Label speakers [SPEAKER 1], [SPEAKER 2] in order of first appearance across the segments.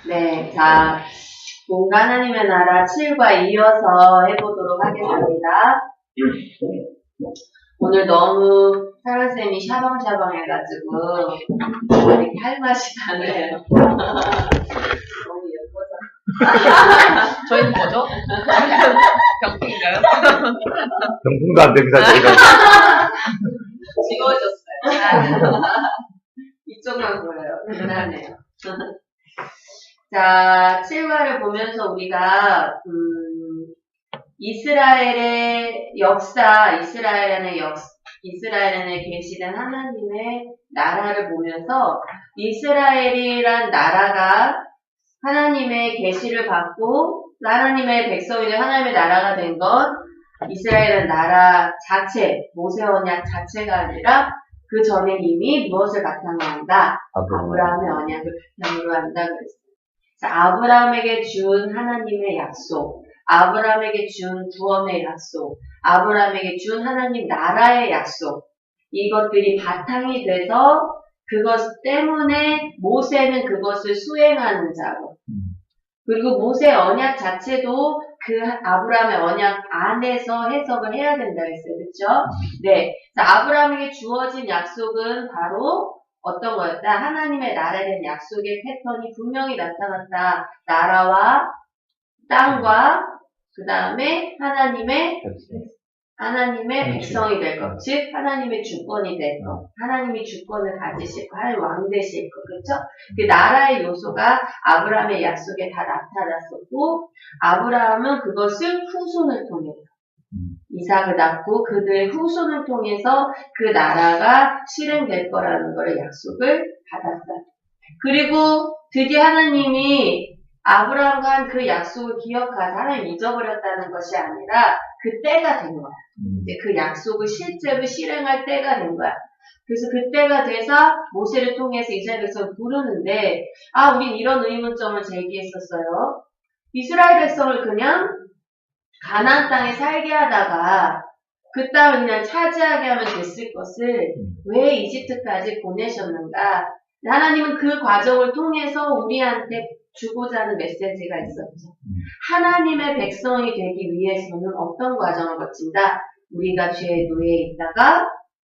[SPEAKER 1] 네, 자, 뭔가 하나님의 나라 7과 이어서 해보도록 하겠습니다. 오늘 너무 사라쌤이 샤방샤방 해가지고 이렇게 할 맛이 나네요. 너무 예뻐서.
[SPEAKER 2] 저희는 뭐죠? 병풍인가요?
[SPEAKER 3] 병풍도 안 됩니다, 저희가.
[SPEAKER 1] 지워졌어요. 이쪽만 보여요. 대단하네요. 자, 7화를 보면서 우리가 이스라엘의 역사, 이스라엘에 계시던 하나님의 나라를 보면서 이스라엘이란 나라가 하나님의 계시를 받고 하나님의 백성이 된 하나님의 나라가 된 건 이스라엘은 나라 자체, 모세 언약 자체가 아니라 그 전에 이미 무엇을 바탕으로 한다? 아브라함의 언약을 바탕으로 한다 그랬어요. 자, 아브라함에게 준 하나님의 약속, 아브라함에게 준 구원의 약속, 아브라함에게 준 하나님 나라의 약속, 이것들이 바탕이 돼서 그것 때문에 모세는 그것을 수행하는 자고, 그리고 모세 언약 자체도 그 아브라함의 언약 안에서 해석을 해야 된다 했어요. 그렇죠? 네. 자, 아브라함에게 주어진 약속은 바로 어떤 거였다? 하나님의 나라에 대한 약속의 패턴이 분명히 나타났다. 나라와 땅과 그 다음에 하나님의 백성이 될 것, 즉 하나님의 주권이 될 것, 하나님이 주권을 가지실 것, 하나님 왕 되실 것, 그렇죠? 그 나라의 요소가 아브라함의 약속에 다 나타났었고, 아브라함은 그것을 후손을 통해서 이삭을 낳고 그들의 후손을 통해서 그 나라가 실행될 거라는 것을 약속을 받았어요. 그리고 드디어 하나님이 아브라함과 한 그 약속을 기억하사 하나님 잊어버렸다는 것이 아니라 그 때가 된 거야. 이제 그 약속을 실제로 실행할 때가 된 거야. 그래서 그 때가 돼서 모세를 통해서 이스라엘 백성을 부르는데, 우린 이런 의문점을 제기했었어요. 이스라엘 백성을 그냥 가나안 땅에 살게 하다가 그 땅을 그냥 차지하게 하면 됐을 것을 왜 이집트까지 보내셨는가? 하나님은 그 과정을 통해서 우리한테 주고자 하는 메시지가 있었죠. 하나님의 백성이 되기 위해서는 어떤 과정을 거친다? 우리가 죄의 노예에 있다가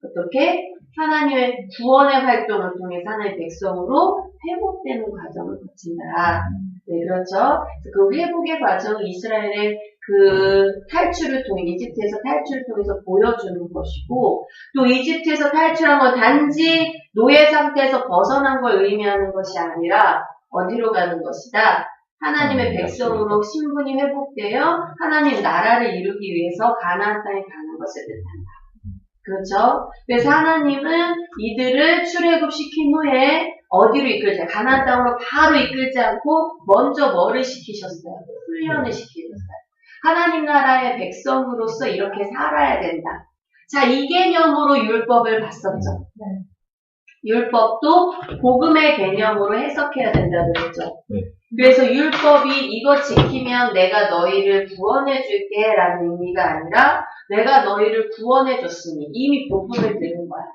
[SPEAKER 1] 어떻게 하나님의 구원의 활동을 통해서 하나님의 백성으로 회복되는 과정을 거친다. 네, 그렇죠. 그 회복의 과정을 이스라엘의 그 탈출을 통해, 이집트에서 탈출을 통해서 보여주는 것이고, 또 이집트에서 탈출한 건 단지 노예 상태에서 벗어난 걸 의미하는 것이 아니라 어디로 가는 것이다? 하나님의 백성으로 신분이 회복되어 하나님 나라를 이루기 위해서 가나안 땅에 가는 것을 뜻한다. 그렇죠? 그래서 하나님은 이들을 출애굽시킨 후에 어디로 이끌지? 가나안 땅으로 바로 이끌지 않고 먼저 뭐를 시키셨어요? 훈련을 시키셨어요. 하나님 나라의 백성으로서 이렇게 살아야 된다. 자, 이 개념으로 율법을 봤었죠. 율법도 복음의 개념으로 해석해야 된다고 그랬죠. 그래서 율법이 이거 지키면 내가 너희를 구원해 줄게 라는 의미가 아니라 내가 너희를 구원해 줬으니 이미 복음을 들은 거야.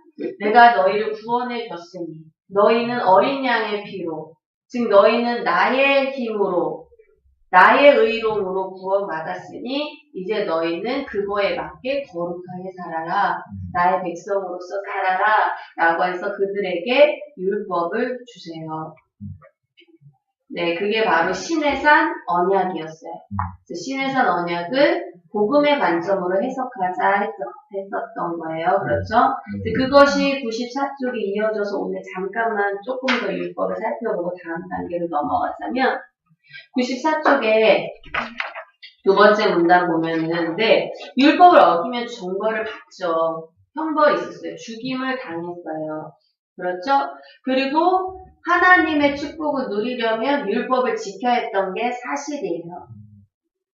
[SPEAKER 1] 내가 너희를 구원해 줬으니 너희는 어린 양의 피로, 즉 너희는 나의 힘으로 나의 의로움으로 구원받았으니 이제 너희는 그거에 맞게 거룩하게 살아라. 나의 백성으로서 살아라. 라고 해서 그들에게 율법을 주세요. 네, 그게 바로 시내산 언약이었어요. 시내산 언약을 복음의 관점으로 해석하자 했었던 거예요. 그렇죠? 그것이 94쪽에 이어져서 오늘 잠깐만 조금 더 율법을 살펴보고 다음 단계로 넘어가자면 94쪽에 두 번째 문단 보면은, 네, 율법을 어기면 종벌을 받죠. 형벌이 있었어요. 죽임을 당했어요. 그렇죠? 그리고 하나님의 축복을 누리려면 율법을 지켜야 했던 게 사실이에요.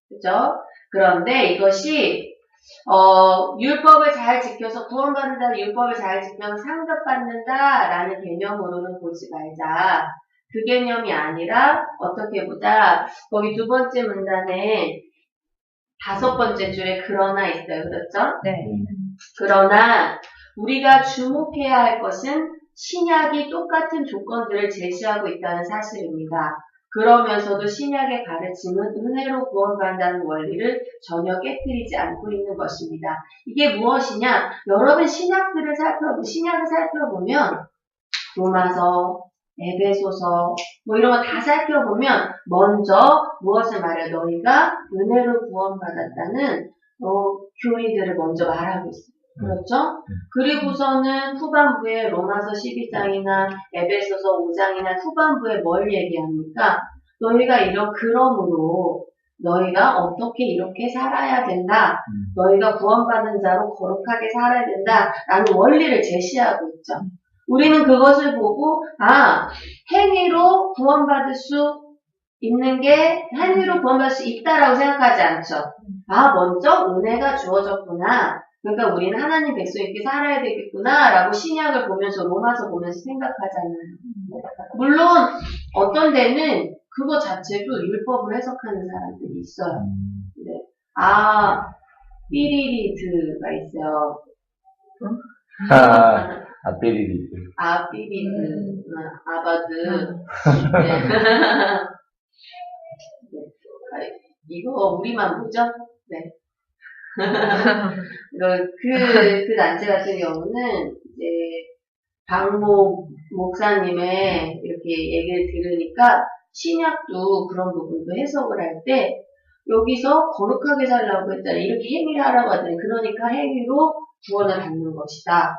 [SPEAKER 1] 그죠? 그런데 이것이 율법을 잘 지켜서 구원받는다, 율법을 잘 지켜서 상급받는다라는 개념으로는 보지 말자. 그 개념이 아니라 어떻게 보자. 거기 두 번째 문단에 다섯 번째 줄에 그러나 있어요. 그렇죠?
[SPEAKER 2] 네.
[SPEAKER 1] 그러나 우리가 주목해야 할 것은 신약이 똑같은 조건들을 제시하고 있다는 사실입니다. 그러면서도 신약의 가르침은 은혜로 구원받는다는 원리를 전혀 깨뜨리지 않고 있는 것입니다. 이게 무엇이냐? 여러분 신약을 살펴보면 로마서, 에베소서 뭐 이런 거 다 살펴보면 먼저 무엇을 말해요? 너희가 은혜로 구원받았다는 교리들을 먼저 말하고 있어요. 그렇죠? 그리고서는 후반부에 로마서 12장이나 에베소서 5장이나 후반부에 뭘 얘기합니까? 너희가 그러므로 너희가 어떻게 이렇게 살아야 된다. 너희가 구원받은 자로 거룩하게 살아야 된다. 라는 원리를 제시하고 있죠. 우리는 그것을 보고 행위로 구원받을 수 있다라고 생각하지 않죠. 먼저 은혜가 주어졌구나. 그러니까 우리는 하나님 백성이렇게 살아야 되겠구나 라고 신약을 보면서 로마서 보면서 생각하잖아요. 물론 어떤 데는 그거 자체도 율법을 해석하는 사람들이 있어요. 네. 삐리리드가 있어요.
[SPEAKER 3] 삐리리드.
[SPEAKER 1] 삐리드. 아바드. 네. 네. 이거 우리만 보죠? 네. 그 단체 같은 경우는 이제 박모 목사님의 이렇게 얘기를 들으니까 신약도 그런 부분도 해석을 할 때 여기서 거룩하게 살라고 했잖아요. 이렇게 행위를 하라고 하더니 그러니까 행위로 구원을 받는 것이다.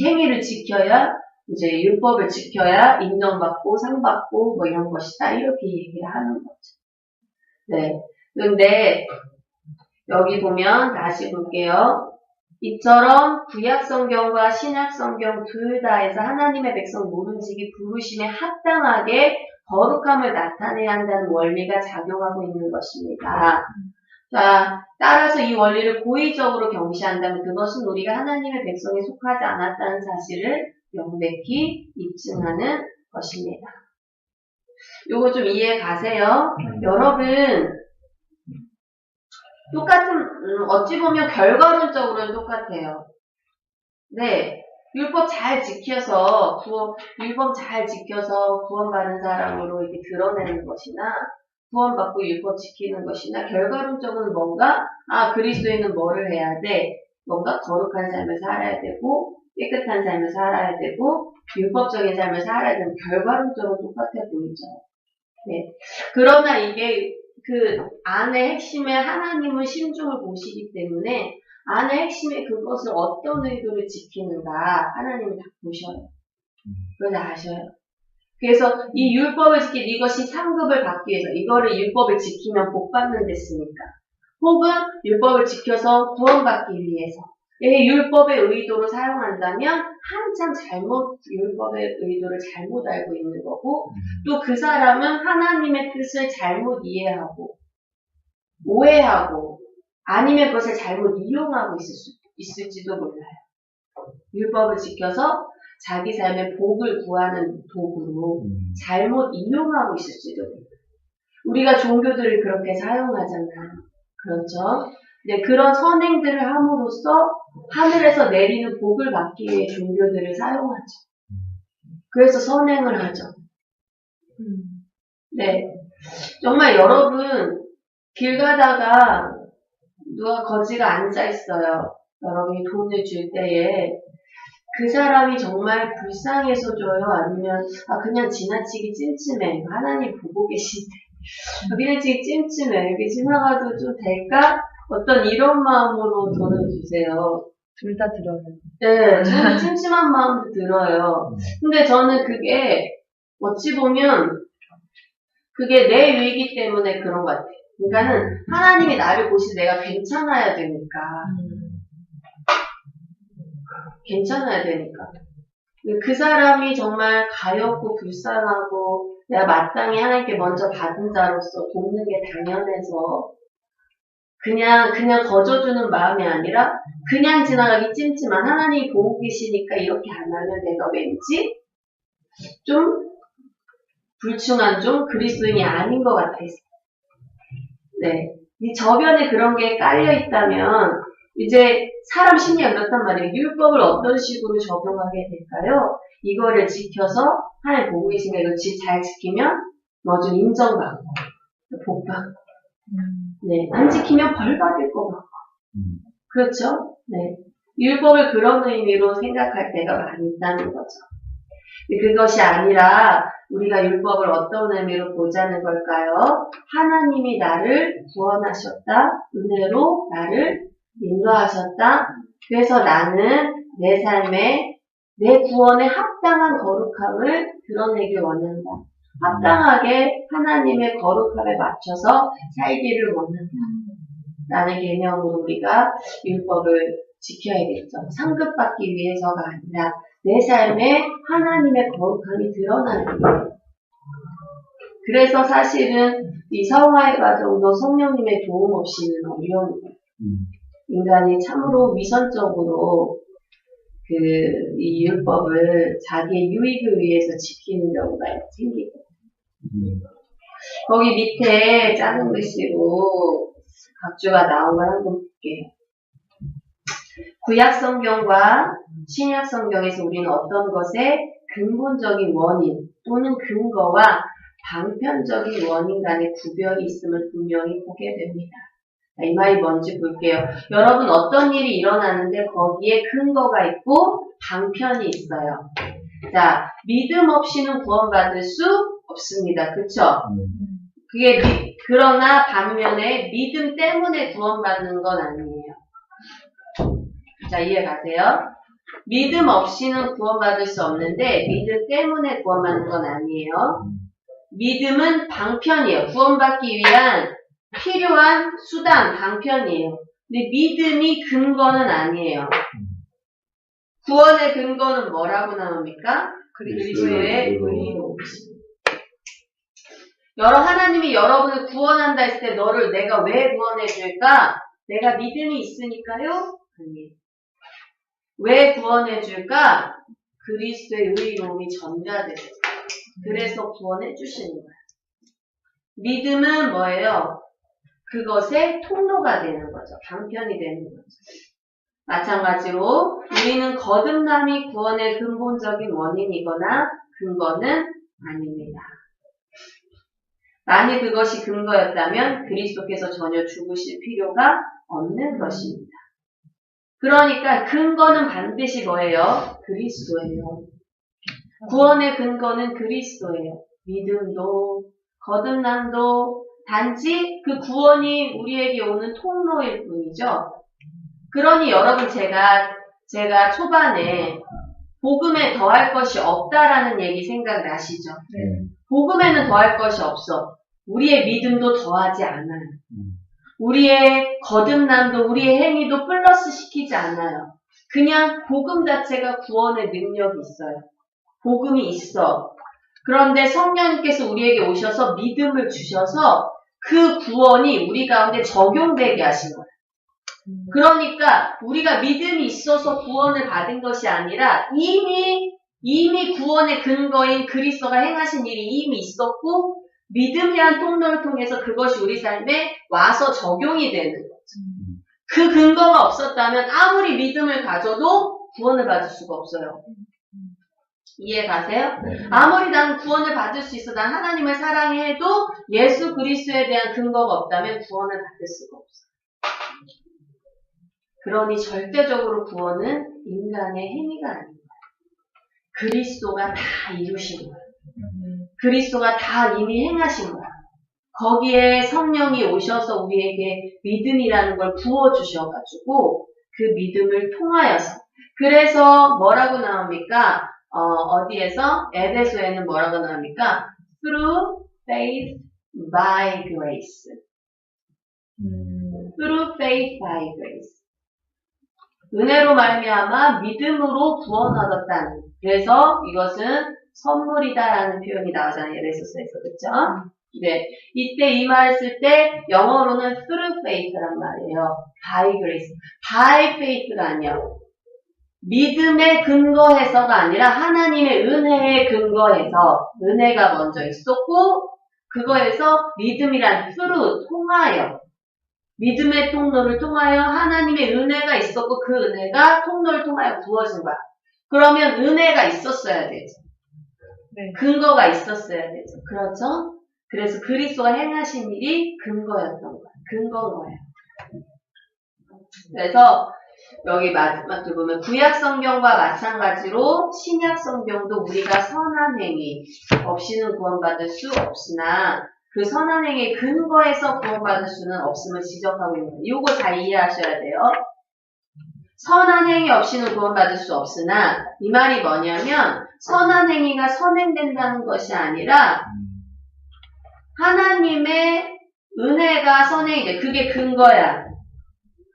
[SPEAKER 1] 행위를 지켜야 이제 율법을 지켜야 인정받고 상받고 뭐 이런 것이다. 이렇게 얘기를 하는 거죠. 네. 그런데 여기 보면 다시 볼게요. 이처럼 구약 성경과 신약 성경 둘 다에서 하나님의 백성 모름지기 부르심에 합당하게 거룩함을 나타내야 한다는 원리가 작용하고 있는 것입니다. 자, 따라서 이 원리를 고의적으로 경시한다면 그것은 우리가 하나님의 백성에 속하지 않았다는 사실을 명백히 입증하는 것입니다. 요거 좀 이해 가세요? 여러분, 어찌 보면 결과론적으로는 똑같아요. 네. 율법 잘 지켜서 구원받은 사람으로 이렇게 드러내는 것이나, 구원받고 율법 지키는 것이나, 결과론적으로는 뭔가, 그리스도인은 뭐를 해야 돼? 뭔가 거룩한 삶을 살아야 되고, 깨끗한 삶을 살아야 되고, 율법적인 삶을 살아야 되는 결과론적으로 똑같아 보이죠. 네. 그러나 이게 그 안의 핵심에 하나님은 심중을 보시기 때문에 안의 핵심에 그것을 어떤 의도를 지키는가 하나님은 다 보셔요. 그걸 다 아셔요. 그래서 이 율법을 이것이 상급을 받기 위해서 이거를 율법을 지키면 복 받는 데 쓰니까 혹은 율법을 지켜서 구원받기 위해서 율법의 의도로 사용한다면 한참 율법의 의도를 잘못 알고 있는 거고 또 그 사람은 하나님의 뜻을 잘못 이해하고 오해하고 아니면 그것을 잘못 이용하고 있을지도 몰라요. 율법을 지켜서 자기 삶의 복을 구하는 도구로 잘못 이용하고 있을지도 몰라요. 우리가 종교들을 그렇게 사용하잖아요. 그렇죠? 네, 그런 선행들을 함으로써 하늘에서 내리는 복을 받기 위해 종교들을 사용하죠. 그래서 선행을 하죠. 네. 정말 여러분, 길 가다가 누가 거지가 앉아 있어요. 여러분이 돈을 줄 때에 그 사람이 정말 불쌍해서 줘요? 아니면 그냥 지나치게 찜찜해. 하나님 보고 계신데 그냥 찜찜해. 이렇게 지나가도 좀 될까? 어떤 이런 마음으로 돈을 주세요.
[SPEAKER 2] 둘 다 들어요.
[SPEAKER 1] 네, 저는 찜찜한 마음도 들어요. 근데 저는 그게 어찌 보면 그게 내 유익이기 때문에 그런 것 같아요. 그러니까는 하나님이 나를 보시 내가 괜찮아야 되니까. 괜찮아야 되니까. 그 사람이 정말 가엾고 불쌍하고 내가 마땅히 하나님께 먼저 받은 자로서 돕는 게 당연해서 그냥 거저주는 마음이 아니라 그냥 지나가기 찜찜한 하나님이 보고 계시니까 이렇게 안 하면 내가 왠지 좀 불충한 좀 그리스도인이 아닌 것 같아서. 네. 이 저변에 그런 게 깔려 있다면 이제 사람 심리가 그렇단 말이에요. 율법을 어떤 식으로 적용하게 될까요? 이거를 지켜서 하나님 보고 계시니까 이거 잘 지키면 뭐 좀 인정받고 복 받고 네, 안 지키면 벌 받을 거 같고 그렇죠? 네. 율법을 그런 의미로 생각할 때가 많이 있다는 거죠. 그것이 아니라 우리가 율법을 어떤 의미로 보자는 걸까요? 하나님이 나를 구원하셨다. 은혜로 나를 인도하셨다. 그래서 나는 내 삶에 내 구원에 합당한 거룩함을 드러내길 원한다. 합당하게 하나님의 거룩함에 맞춰서 살기를 원한다. 라는 개념으로 우리가 율법을 지켜야겠죠. 상급받기 위해서가 아니라 내 삶에 하나님의 거룩함이 드러나는 거예요. 그래서 사실은 이 성화의 과정도 성령님의 도움 없이는 어려운 거예요. 인간이 참으로 위선적으로 이 율법을 자기의 유익을 위해서 지키는 경우가 생기고. 거기 밑에 작은 글씨로 각주가 나온 걸 한번 볼게요. 구약 성경과 신약 성경에서 우리는 어떤 것의 근본적인 원인 또는 근거와 방편적인 원인 간의 구별이 있음을 분명히 보게 됩니다. 이 말이 뭔지 볼게요. 여러분 어떤 일이 일어나는데 거기에 근거가 있고 방편이 있어요. 자, 믿음 없이는 구원받을 수 없습니다. 그쵸? 그러나 반면에 믿음 때문에 구원받는 건 아니에요. 자, 이해 가세요? 믿음 없이는 구원받을 수 없는데 믿음 때문에 구원받는 건 아니에요. 믿음은 방편이에요. 구원받기 위한 필요한 수단, 방편이에요. 근데 믿음이 근거는 아니에요. 구원의 근거는 뭐라고 나옵니까? 그리스도의 의로우심. 하나님이 여러분을 구원한다 했을 때 너를 내가 왜 구원해 줄까? 내가 믿음이 있으니까요? 아니에요. 왜 구원해 줄까? 그리스도의 의로움이 전가돼서. 그래서 구원해 주시는 거예요. 믿음은 뭐예요? 그것의 통로가 되는 거죠. 방편이 되는 거죠. 마찬가지로 우리는 거듭남이 구원의 근본적인 원인이거나 근거는 아닙니다. 만일 그것이 근거였다면 그리스도께서 전혀 죽으실 필요가 없는 것입니다. 그러니까 근거는 반드시 뭐예요? 그리스도예요. 구원의 근거는 그리스도예요. 믿음도 거듭남도 단지 그 구원이 우리에게 오는 통로일 뿐이죠. 그러니 여러분 제가 초반에 복음에 더할 것이 없다라는 얘기 생각나시죠? 복음에는 더할 것이 없어. 우리의 믿음도 더하지 않아요. 우리의 거듭남도 우리의 행위도 플러스 시키지 않아요. 그냥 복음 자체가 구원의 능력이 있어요. 복음이 있어. 그런데 성령님께서 우리에게 오셔서 믿음을 주셔서 그 구원이 우리 가운데 적용되게 하신 거예요. 그러니까 우리가 믿음이 있어서 구원을 받은 것이 아니라 이미 구원의 근거인 그리스도가 행하신 일이 이미 있었고 믿음이란 통로를 통해서 그것이 우리 삶에 와서 적용이 되는 거죠. 그 근거가 없었다면 아무리 믿음을 가져도 구원을 받을 수가 없어요. 이해 가세요? 아무리 난 구원을 받을 수 있어, 난 하나님을 사랑해도 예수 그리스도에 대한 근거가 없다면 구원을 받을 수가 없어요. 그러니 절대적으로 구원은 인간의 행위가 아닙니다. 그리스도가 다 이루신 거예요. 그리스도가 다 이미 행하신 거예요. 거기에 성령이 오셔서 우리에게 믿음이라는 걸 부어주셔가지고 그 믿음을 통하여서 그래서 뭐라고 나옵니까? 어디에서? 에베소에는 뭐라고 나옵니까? Through faith by grace. Through faith by grace. 은혜로 말미암아 믿음으로 구원 얻었다는. 그래서 이것은 선물이다라는 표현이 나오잖아요. 에베소서에서. 그렇죠? 네. 이때 이 말을 쓸 때 영어로는 through faith란 말이에요. by grace. by faith가 아니에요. 믿음에 근거해서가 아니라 하나님의 은혜에 근거해서 은혜가 먼저 있었고 그거에서 믿음이란 through 통하여 믿음의 통로를 통하여 하나님의 은혜가 있었고 그 은혜가 통로를 통하여 부어진 거야. 그러면 은혜가 있었어야 되죠.
[SPEAKER 2] 네.
[SPEAKER 1] 근거가 있었어야 되죠. 그렇죠? 그래서 그리스도가 행하신 일이 근거였던 거야. 근거인 거예요. 그래서 여기 마지막 줄 보면 구약 성경과 마찬가지로 신약 성경도 우리가 선한 행위 없이는 구원받을 수 없으나 그 선한 행위의 근거에서 구원받을 수는 없음을 지적하고 있는 거예요. 이거 잘 이해하셔야 돼요. 선한 행위 없이는 구원받을 수 없으나 이 말이 뭐냐면 선한 행위가 선행된다는 것이 아니라 하나님의 은혜가 선행이 돼. 그게 근거야.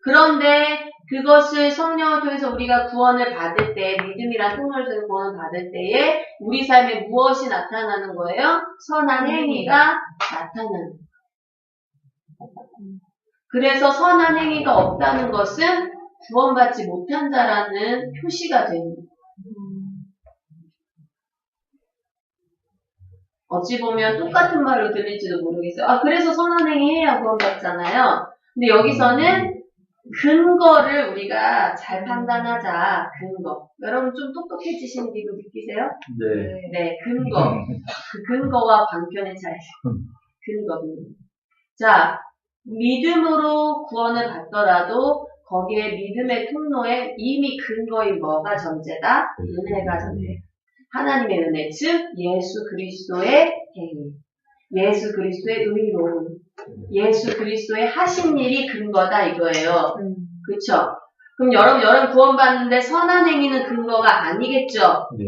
[SPEAKER 1] 그런데 그것을 성령을 통해서 우리가 구원을 받을 때, 믿음이란 통로를 통해서 구원을 받을 때에 우리 삶에 무엇이 나타나는 거예요? 선한 행위가 나타나는 거예요. 그래서 선한 행위가 없다는 것은 구원받지 못한 자라는 표시가 되는 거예요. 어찌 보면 똑같은 말로 들릴지도 모르겠어요. 그래서 선한 행위 해야 구원받잖아요. 근데 여기서는 근거를 우리가 잘 판단하자. 근거. 여러분 좀 똑똑해지신 기분 느끼세요?
[SPEAKER 3] 네.
[SPEAKER 1] 네, 근거. 그 근거와 방편의 차이. 근거. 자, 믿음으로 구원을 받더라도 거기에 믿음의 통로에 이미 근거인 뭐가 전제다? 은혜가 전제. 하나님의 은혜, 즉 예수 그리스도의 행위. 예수 그리스도의 의로움. 예수 그리스도의 하신 일이 근거다 이거예요. 그쵸? 그럼 여러분 구원받는데 선한 행위는 근거가 아니겠죠?
[SPEAKER 3] 네.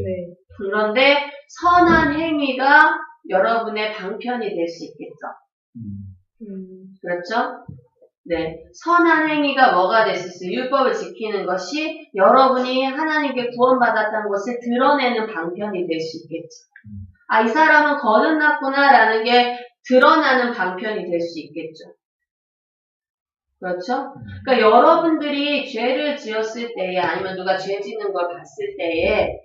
[SPEAKER 1] 그런데 선한 행위가 여러분의 방편이 될 수 있겠죠? 그렇죠? 네. 선한 행위가 뭐가 될 수 있어요? 율법을 지키는 것이 여러분이 하나님께 구원받았다는 것을 드러내는 방편이 될 수 있겠죠? 이 사람은 거듭났구나 라는 게 드러나는 방편이 될 수 있겠죠. 그렇죠? 그러니까 여러분들이 죄를 지었을 때에 아니면 누가 죄 짓는 걸 봤을 때에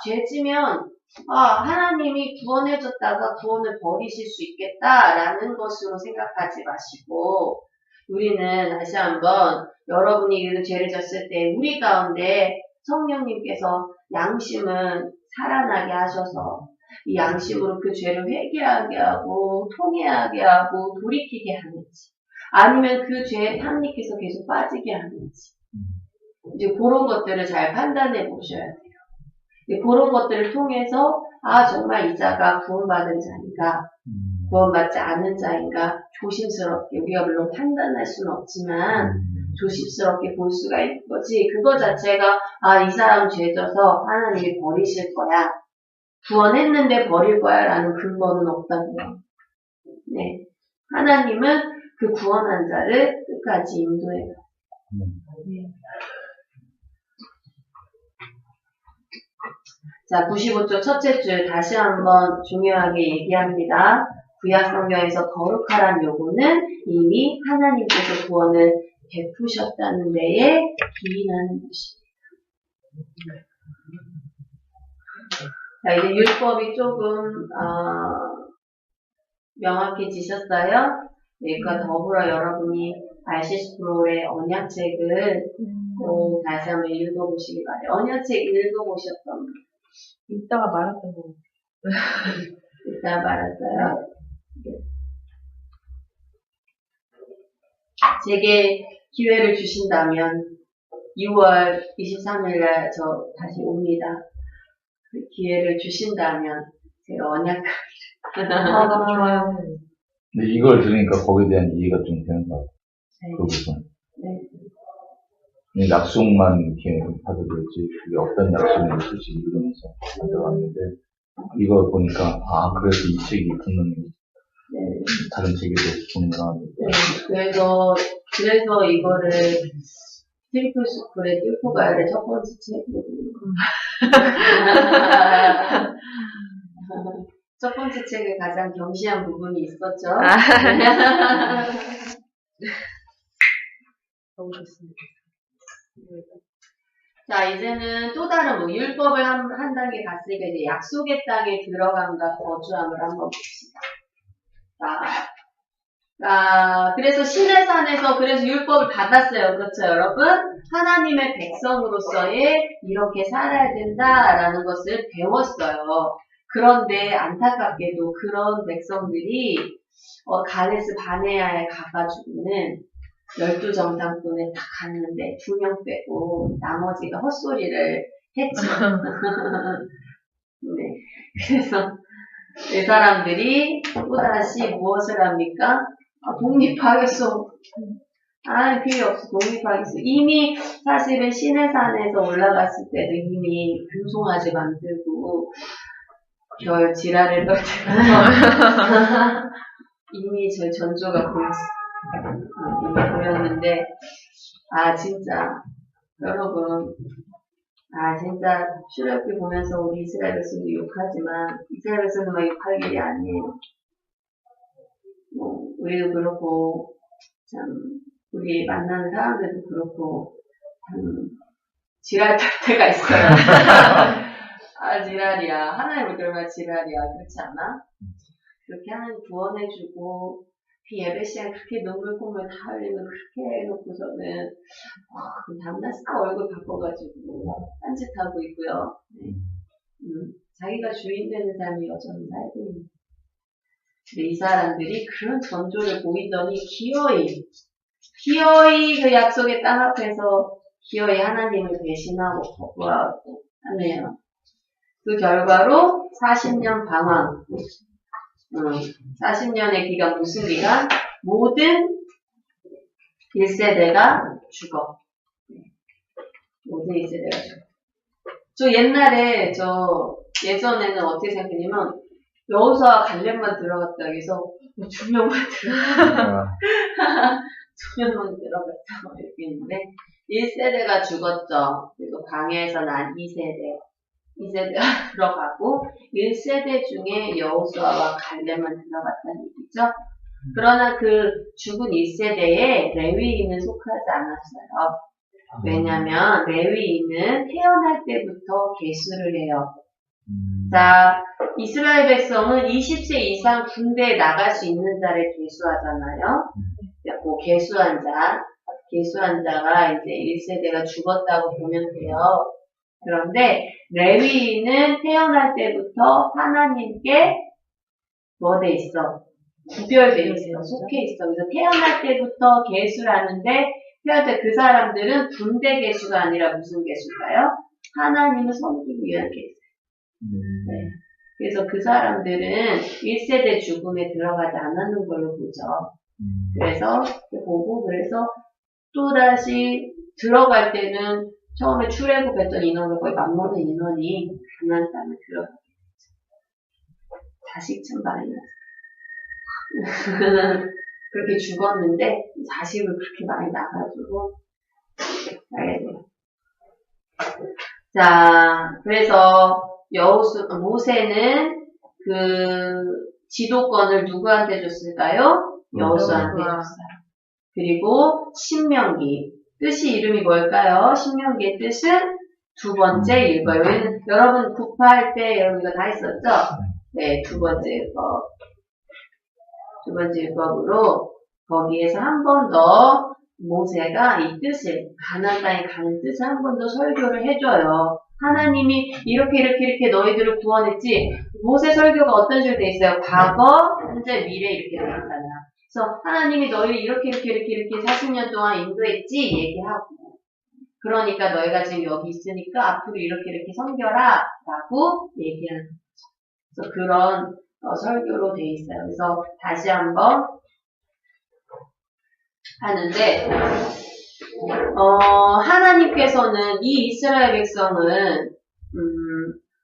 [SPEAKER 1] 죄 지면 하나님이 구원해줬다가 구원을 버리실 수 있겠다라는 것으로 생각하지 마시고 우리는 다시 한번 여러분이 그 죄를 졌을 때 우리 가운데 성령님께서 양심은 살아나게 하셔서 이 양심으로 그 죄를 회개하게 하고 통회하게 하고 돌이키게 하는지 아니면 그 죄에 탐닉해서 계속 빠지게 하는지 이제 그런 것들을 잘 판단해 보셔야 돼요. 그런 것들을 통해서 정말 이 자가 구원받은 자인가 구원받지 않은 자인가 조심스럽게 우리가 물론 판단할 수는 없지만 조심스럽게 볼 수가 있는 거지 그거 자체가 이 사람 죄져서 하나님이 버리실 거야 구원했는데 버릴 거야 라는 근거는 없다고요. 네, 하나님은 그 구원한 자를 끝까지 인도해요. 네. 자, 95쪽 첫째 줄 다시 한번 중요하게 얘기합니다. 구약 성경에서 거룩하란 요구는 이미 하나님께서 구원을 베푸셨다는 데에 기인하는 것입니다. 자, 이제 율법이 조금 명확해지셨어요? 이과 더불어 여러분이 RC10%의 언약책을 다시 한번 읽어보시기 바래요. 언약책 읽어보셨던 분?
[SPEAKER 2] 이따가 말았던 거.
[SPEAKER 1] 이따가 말았어요. 제게 기회를 주신다면 6월 23일날 저 다시 옵니다. 그 기회를 주신다면 제가 언약하기를.
[SPEAKER 2] 좋아요.
[SPEAKER 3] 근데 이걸 들으니까 거기에 대한 이해가 좀 되는 것 같아요.
[SPEAKER 1] 네.
[SPEAKER 3] 그 부분.
[SPEAKER 1] 네.
[SPEAKER 3] 약속만 이렇게 받아들였지, 그게 어떤 약속인지 솔직히 이러면서 가져갔는데, 이걸 보니까, 그래서 이 책이 붙는,
[SPEAKER 1] 네.
[SPEAKER 3] 다른 책에도 보는구나.
[SPEAKER 1] 네. 그래서 이거를 트리플 스쿨에 뚫고 가야 될 첫 번째 책이거든요. 첫 번째 책에 가장 경시한 부분이 있었죠.
[SPEAKER 2] 너무 좋습니다.
[SPEAKER 1] 자, 이제는 또 다른 율법을 한 단계 갔으니까 이제 약속의 땅에 들어감과 거주함을 한번 봅시다. 자, 그래서 시내산에서 그래서 율법을 받았어요. 그렇죠, 여러분? 하나님의 백성으로서의 이렇게 살아야 된다라는 것을 배웠어요. 그런데 안타깝게도 그런 백성들이 가데스 바네아에 가가지고는 12정탐꾼에 딱 갔는데 2명 빼고 나머지가 헛소리를 했죠. 네. 그래서 이 사람들이 또다시 무엇을 합니까? 독립하겠어. 필요 없어. 독립하겠어. 이미 사실은 시내산에서 올라갔을 때도 이미 금송아지 만들고 별 지랄을 떨면서 이미 저 전조가 보였어. 이미 보였는데 진짜 여러분 진짜 출애굽기 보면서 우리 이스라엘 백성도 욕하지만 이스라엘 백성들만 욕할 일이 아니에요. 우리도 그렇고 참 우리 만나는 사람들도 그렇고 참 지랄 탈 때가 있어요. 지랄이야. 하나님을 얼마나 지랄이야. 그렇지 않아? 그렇게 하나님 구원해주고 그 예배 시간 그렇게 눈물 콧물 다 흘리면 그렇게 해놓고서는 다음날 싹 얼굴 바꿔가지고 딴짓하고 있고요. 네. 자기가 주인 되는 삶이 여전히 살고 있는. 근데 이 사람들이 그런 전조를 보이더니 기어이 그 약속의 땅 앞에서 기어이 하나님을 배신하고 거부하고 하네요. 그 결과로 40년 방황. 40년의 기간 무슨 기간? 모든 1세대가 죽어. 모든 1세대가 죽어. 저 옛날에 예전에는 어떻게 생각했냐면 여호수아와 갈렙만 들어갔다 해서 2명만 들어갔다. 2명만 들어갔다 이렇게 있는데 1세대가 죽었죠. 그리고 광야에서 난 2세대가 들어가고 1세대 중에 여호수아와 갈렙만 들어갔다는 얘기죠. 그러나 그 죽은 1세대에 레위인은 속하지 않았어요. 왜냐면 레위인은 태어날 때부터 계수를 해요. 자, 이스라엘 백성은 20세 이상 군대에 나갈 수 있는 자를 계수하잖아요. 그 계수한 자가 이제 1세대가 죽었다고 보면 돼요. 그런데 레위인은 태어날 때부터 하나님께 뭐 돼 있어? 구별돼 있어. 속해 있어. 그래서 태어날 때부터 계수를 하는데 태어날 때 그 사람들은 군대 계수가 아니라 무슨 계수일까요? 하나님을 섬기기 위한 계수. 네. 그래서 그 사람들은 1세대 죽음에 들어가지 않았는 걸로 보죠. 그래서 또다시 들어갈 때는 처음에 출애굽했던 인원과 거의 맞먹는 인원이 가나안 땅에 들어가게 됐죠. 자식 참 많이 낳았어요. 그렇게 죽었는데 자식을 그렇게 많이 낳아가지고 알게 돼요. 자, 그래서 모세는 그 지도권을 누구한테 줬을까요? 여호수아한테 줬어요. 그리고 신명기. 뜻이 이름이 뭘까요? 신명기의 뜻은 두 번째 율법. 여러분 구파할 때 여러분 이거 다 했었죠? 네, 두 번째 율법. 두 번째 율법으로 거기에서 한 번 더 모세가 이 뜻을 가나안 땅에 가는 뜻을 한 번 더 설교를 해줘요. 하나님이 이렇게 너희들을 구원했지. 모세 설교가 어떤 식으로 돼 있어요? 과거, 현재, 미래 이렇게 돼 있잖아. 그래서 하나님이 너희를 이렇게 40년 동안 인도했지 얘기하고 그러니까 너희가 지금 여기 있으니까 앞으로 이렇게 섬겨라 라고 얘기하는 거죠. 그래서 그런 설교로 돼 있어요. 그래서 다시 한번 하는데 하나님께서는 이 이스라엘 백성은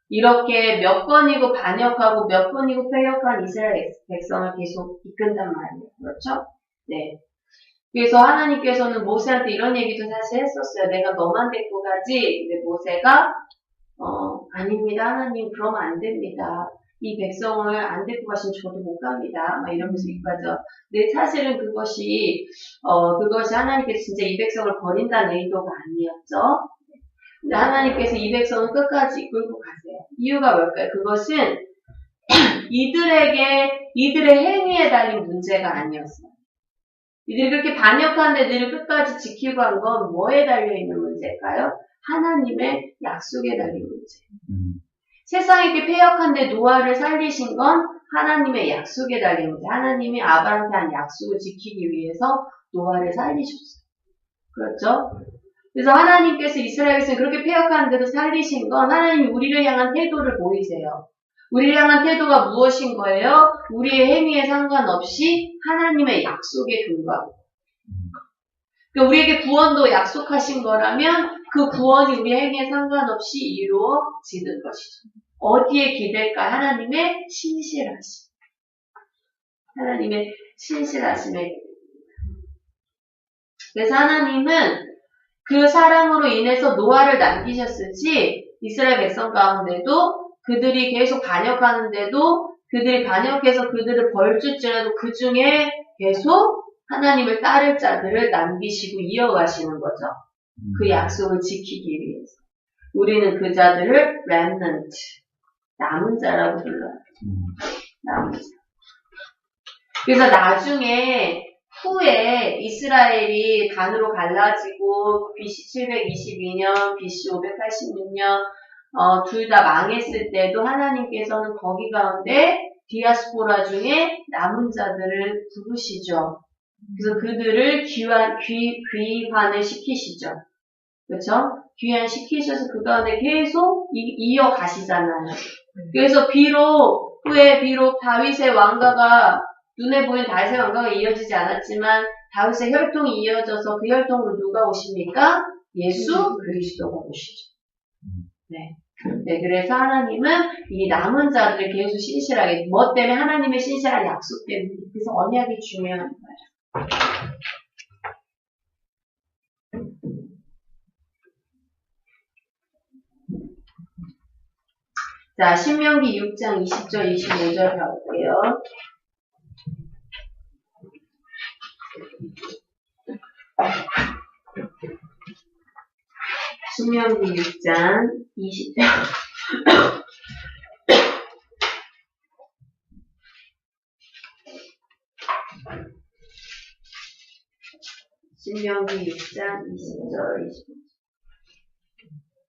[SPEAKER 1] 이렇게 몇 번이고 반역하고 몇 번이고 패역한 이스라엘 백성을 계속 이끈단 말이에요. 그렇죠? 네. 그래서 하나님께서는 모세한테 이런 얘기도 사실 했었어요. 내가 너만 데리고 가지. 근데 모세가 아닙니다. 하나님 그러면 안 됩니다. 이 백성을 안 데리고 가시면 저도 못 갑니다. 막 이러면서 이까죠. 근데 사실은 그것이 하나님께서 진짜 이 백성을 버린다는 의도가 아니었죠. 근데 하나님께서 이 백성을 끝까지 이끌고 가세요. 이유가 뭘까요? 그것은 이들의 행위에 달린 문제가 아니었어요. 이들이 그렇게 반역한 애들을 끝까지 지키고 한 건 뭐에 달려있는 문제일까요? 하나님의 약속에 달린 문제. 세상에 이렇게 패역한데 노아를 살리신 건 하나님의 약속에 달린 문제. 하나님이 아브라함한테 한 약속을 지키기 위해서 노아를 살리셨어요. 그렇죠? 그래서 하나님께서 이스라엘 백성을 그렇게 패역하는데도 살리신 건 하나님이 우리를 향한 태도를 보이세요. 우리를 향한 태도가 무엇인 거예요? 우리의 행위에 상관없이 하나님의 약속에 근거합니다. 그러니까 우리에게 구원도 약속하신 거라면 그 구원이 우리의 행위에 상관없이 이루어지는 것이죠. 어디에 기댈까? 하나님의 신실하심. 하나님의 신실하심에. 그래서 하나님은 그 사랑으로 인해서 노아를 남기셨을지 이스라엘 백성 가운데도 그들이 계속 반역하는데도 그들이 반역해서 그들을 벌줄지라도 그 중에 계속 하나님을 따를 자들을 남기시고 이어가시는 거죠. 그 약속을 지키기 위해서. 우리는 그 자들을 remnant, 남은 자라고 불러요. 남은 자. 그래서 나중에 후에 이스라엘이 단으로 갈라지고 BC 722년, BC 586년 둘 다 망했을 때도 하나님께서는 거기 가운데 디아스포라 중에 남은 자들을 부르시죠. 그래서 그들을 귀환을 시키시죠. 그렇죠? 귀환시키셔서 그 가운데 계속 이어가시잖아요. 그래서 비록 다윗의 왕가가 눈에 보이는 다윗의 왕가가 이어지지 않았지만 다윗의 혈통이 이어져서 그 혈통으로 누가 오십니까? 예수 그리스도가 오시죠. 네, 그래서 하나님은 이 남은 자들을 계속 신실하게, 뭐 때문에? 하나님의 신실한 약속 때문에. 그래서 언약이 중요한 거예요. 자, 신명기 6장 20절, 25절 가볼게요. 신명기 6장 20절. 신명기 6장 20절, 25절.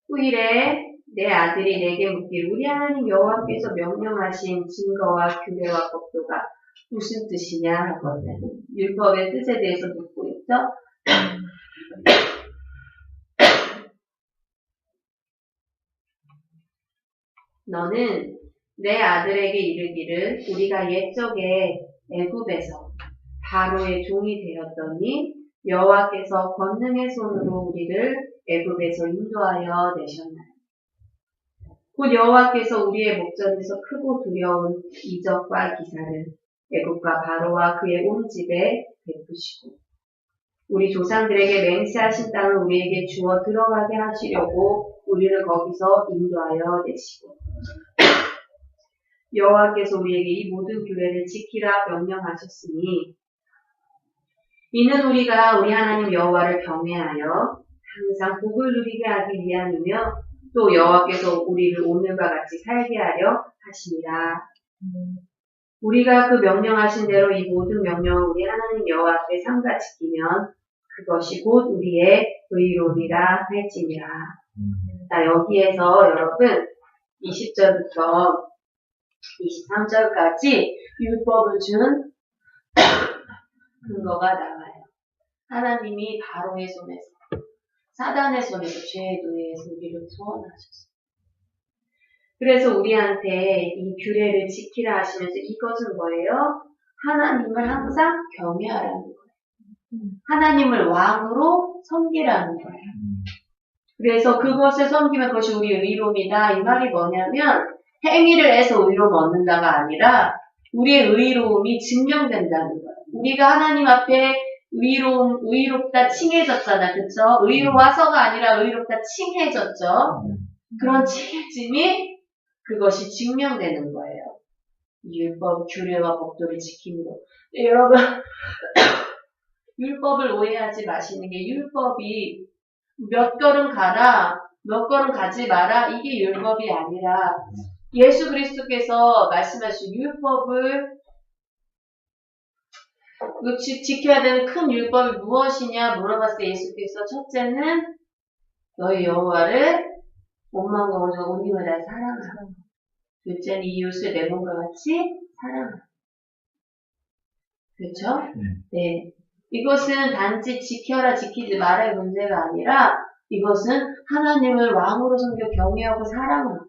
[SPEAKER 1] 후일에 내 아들이 내게 묻기를 우리 하나님 여호와께서 명령하신 증거와 규례와 법도가 무슨 뜻이냐 하거든. 율법의 뜻에 대해서 묻고 있죠. 너는 내 아들에게 이르기를 우리가 옛적에 애굽에서 바로의 종이 되었더니 여호와께서 권능의 손으로 우리를 애굽에서 인도하여 내셨나요. 곧 여호와께서 우리의 목전에서 크고 두려운 이적과 기사를 애굽과 바로와 그의 온 집에 베푸시고 우리 조상들에게 맹세하신 땅을 우리에게 주어 들어가게 하시려고 우리를 거기서 인도하여 내시고 여호와께서 우리에게 이 모든 규례를 지키라 명령하셨으니 이는 우리가 우리 하나님 여호와를 경외하여 항상 복을 누리게 하기 위함이며 또 여호와께서 우리를 오늘과 같이 살게 하려 하심이라. 우리가 그 명령하신 대로 이 모든 명령을 우리 하나님 여호와 앞에 삼가 지키면 그것이 곧 우리의 의로우리라 할지니라. 자, 여기에서 여러분 20절부터 23절까지 율법을 준 근거가 나와요. 하나님이 바로의 손에서 사단의 손에서 죄의 노예에서 우리를 구원하셨어요. 그래서 우리한테 이 규례를 지키라 하시면서 이것은 뭐예요? 하나님을 항상 경외하라는 거예요. 하나님을 왕으로 섬기라는 거예요. 그래서 그것을 섬기면 그것이 우리의 의로움이다. 이 말이 뭐냐면 행위를 해서 의로움 얻는다가 아니라 우리의 의로움이 증명된다는 거예요. 우리가 하나님 앞에 의롭다 칭해졌잖아. 그쵸? 의로워서가 아니라 의롭다 칭해졌죠. 그런 칭해짐이 그것이 증명되는 거예요. 율법, 규례와 법도를 지킴으로. 네, 여러분, 율법을 오해하지 마시는 게 율법이 몇 걸음 가라, 몇 걸음 가지 마라, 이게 율법이 아니라 예수 그리스도께서 말씀하신 율법을 지켜야 되는 큰 율법이 무엇이냐 물어봤을 때 예수께서 첫째는 너희 여호와를 몸만과 온전과 온 힘을 다해 사랑하라. 둘째는 이웃을 내 몸과 같이 사랑하라. 그렇죠? 네. 이것은 단지 지켜라 지키지 말아의 문제가 아니라 이것은 하나님을 왕으로 섬겨 경외하고 사랑하고